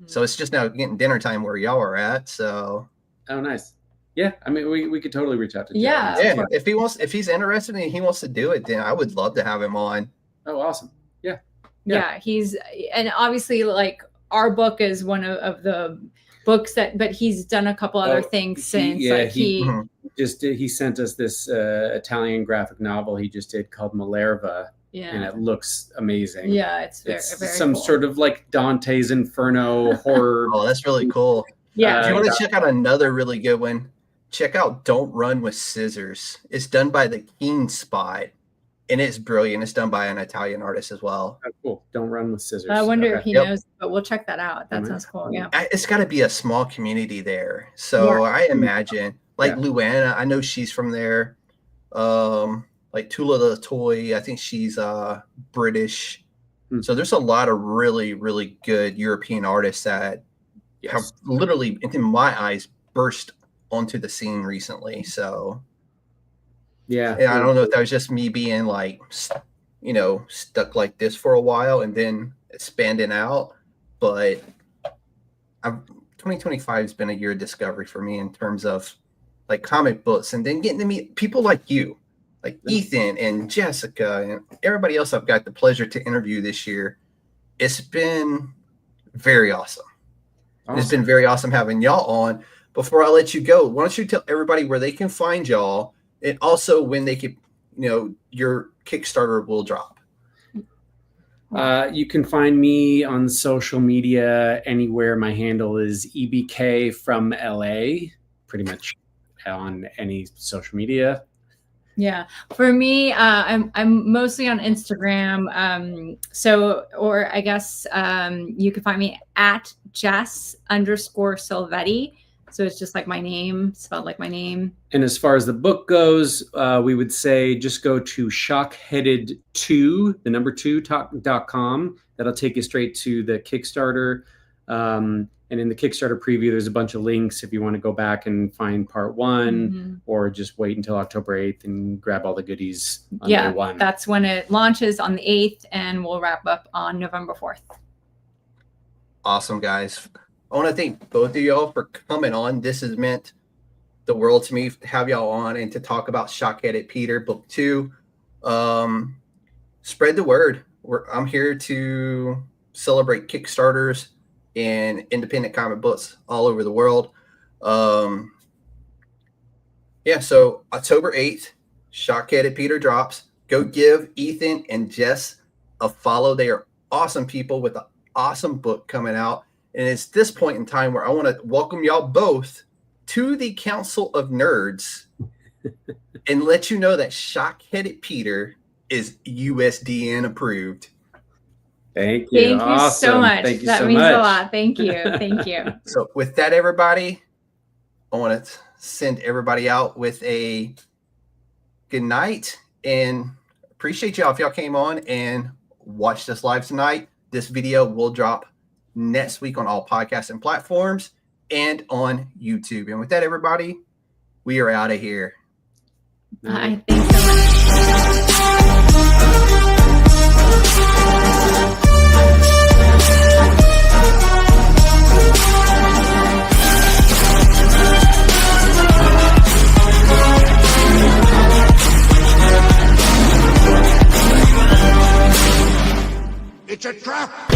So it's just now getting dinner time where y'all are at. So. Oh, nice. Yeah. I mean, we could totally reach out to Joe. Yeah. If he's interested and he wants to do it, then I would love to have him on. Oh, awesome. Yeah. Yeah. And obviously, like, our book is one of the books but he's done a couple other things since. He sent us this Italian graphic novel he just did called Malerva. Yeah. And it looks amazing. Yeah, it's very some cool. sort of like Dante's Inferno horror. Oh, that's really cool. Yeah. If you want to check out another really good one, check out Don't Run with Scissors. It's done by the Keen Spy, and it's brilliant. It's done by an Italian artist as well. Oh, cool. Don't Run with Scissors. I wonder if he knows, but we'll check that out. That sounds cool. Yeah. It's got to be a small community there. So I imagine, like Luana, I know she's from there. Like Tula the Toy, I think she's British. So there's a lot of really, really good European artists that have literally, in my eyes, burst onto the scene recently. So and I don't know if that was just me being like, stuck like this for a while and then expanding out, but 2025 has been a year of discovery for me in terms of like comic books, and then getting to meet people like you, like Ethan and Jessica and everybody else I've got the pleasure to interview this year. It's been very awesome. It's been very awesome having y'all on. Before I let you go, why don't you tell everybody where they can find y'all, and also when they can, your Kickstarter will drop. You can find me on social media anywhere. My handle is EBK from LA, pretty much on any social media. Yeah, for me, I'm mostly on Instagram. Or I guess you can find me at Jess_Silvetti. So it's just like my name, spelled like my name. And as far as the book goes, we would say just go to shockheaded2, the number 2.com. That'll take you straight to the Kickstarter. And in the Kickstarter preview, there's a bunch of links if you want to go back and find part 1, or just wait until October 8th and grab all the goodies on day 1. That's when it launches on the 8th, and we'll wrap up on November 4th. Awesome, guys. I want to thank both of y'all for coming on. This has meant the world to me to have y'all on and to talk about Shockheaded Peter Book 2. Spread the word. I'm here to celebrate Kickstarters and independent comic books all over the world. So October 8th, Shockheaded Peter drops. Go give Ethan and Jess a follow. They are awesome people with an awesome book coming out. And it's this point in time where I want to welcome y'all both to the Council of Nerds and let you know that Shockheaded Peter is USDN approved. Thank you. Thank you Awesome. so much. Thank you that so means much. a lot. Thank you. Thank you. So with that, everybody, I want to send everybody out with a good night and appreciate y'all if y'all came on and watched us live tonight. This video will drop next week on all podcasts and platforms and on YouTube. And with that, everybody, we are out of here. Bye. Thanks so much. It's a trap!